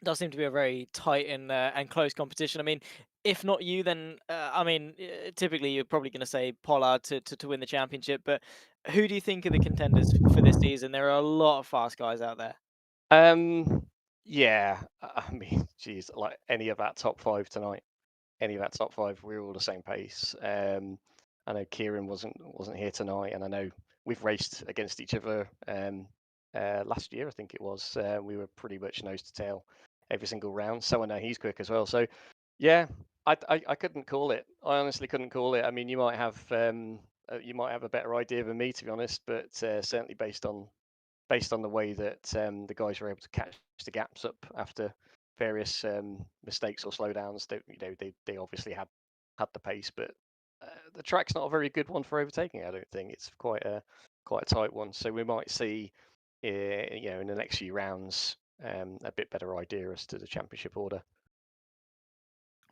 Does seem to be a very tight and close competition. I mean, if not you, then I mean, typically you're probably going to say Pollard to win the championship. But who do you think are the contenders for this season? There are a lot of fast guys out there. Yeah, I mean, geez, like any of that top 5 tonight, we're all the same pace. I know Kieran wasn't here tonight, and I know we've raced against each other last year, I think it was. We were pretty much nose to tail every single round, so I know he's quick as well. So yeah, I couldn't call it. I honestly couldn't call it. I mean, you might have a better idea than me, to be honest, but certainly based on the way that the guys were able to catch the gaps up after various mistakes or slowdowns, they obviously had the pace, but the track's not a very good one for overtaking. I don't think it's quite a tight one. So we might see, in the next few rounds, a bit better idea as to the championship order.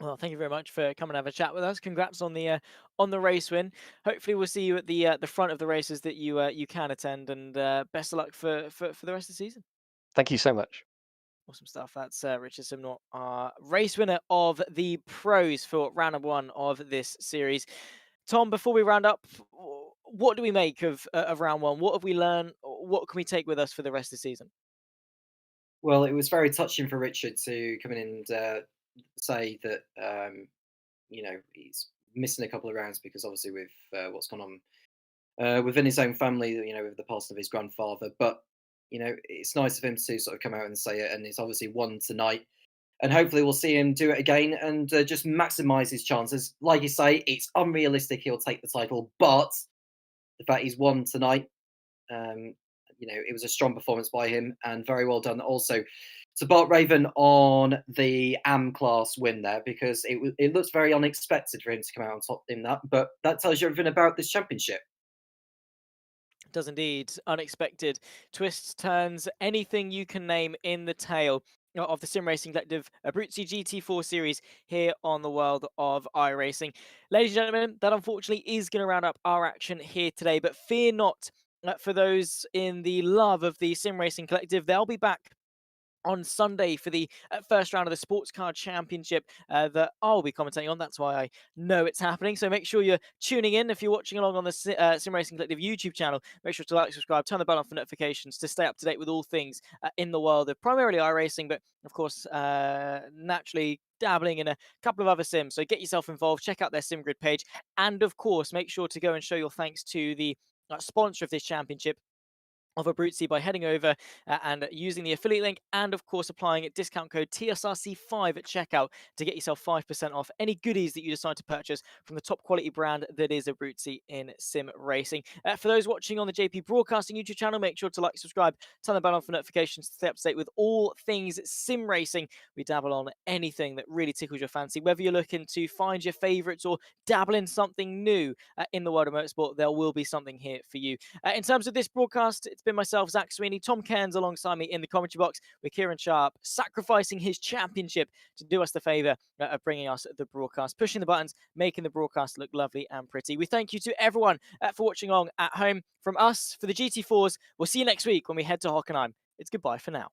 Well, thank you very much for coming and have a chat with us. Congrats on the race win. Hopefully, we'll see you at the front of the races that you can attend, and best of luck for the rest of the season. Thank you so much. Awesome stuff. That's Richard Simnor, our race winner of the pros for round number 1 of this series. Tom, before we round up, what do we make of round 1? What have we learned? What can we take with us for the rest of the season? Well, it was very touching for Richard to come in and say that he's missing a couple of rounds because obviously with what's gone on within his own family, with the passing of his grandfather. But it's nice of him to sort of come out and say it, and he's obviously won tonight. And hopefully we'll see him do it again and just maximise his chances. Like you say, it's unrealistic he'll take the title, but the fact he's won tonight, it was a strong performance by him and very well done also to Bart Raven on the AM class win there, because it looks very unexpected for him to come out on top in that. But that tells you everything about this championship. Does indeed. Unexpected twists, turns, anything you can name in the tale of the Sim Racing Collective Abruzzi GT4 series here on the world of iRacing. Ladies and gentlemen, that unfortunately is going to round up our action here today, but fear not for those in the love of the Sim Racing Collective. They'll be back on Sunday for the first round of the Sports Car Championship that I'll be commentating on. That's why I know it's happening. So make sure you're tuning in. If you're watching along on the Sim Racing Collective YouTube channel, make sure to like, subscribe, turn the bell on for notifications to stay up to date with all things in the world of primarily iRacing, but of course, naturally dabbling in a couple of other sims. So get yourself involved, check out their SimGrid page, and of course, make sure to go and show your thanks to the sponsor of this championship, of Abruzzi, by heading over and using the affiliate link, and of course applying discount code TSRC5 at checkout to get yourself 5% off any goodies that you decide to purchase from the top quality brand that is Abruzzi in sim racing. For those watching on the JP Broadcasting YouTube channel, make sure to like, subscribe, turn the bell on for notifications to stay up to date with all things sim racing. We dabble on anything that really tickles your fancy, whether you're looking to find your favorites or dabble in something new in the world of motorsport. There will be something here for you. In terms of this broadcast, it's been myself, Zach Sweeney, Tom Cairns alongside me in the commentary box, with Kieran Sharp sacrificing his championship to do us the favour of bringing us the broadcast, pushing the buttons, making the broadcast look lovely and pretty. We thank you to everyone for watching along at home. From us, for the GT4s, we'll see you next week when we head to Hockenheim. It's goodbye for now.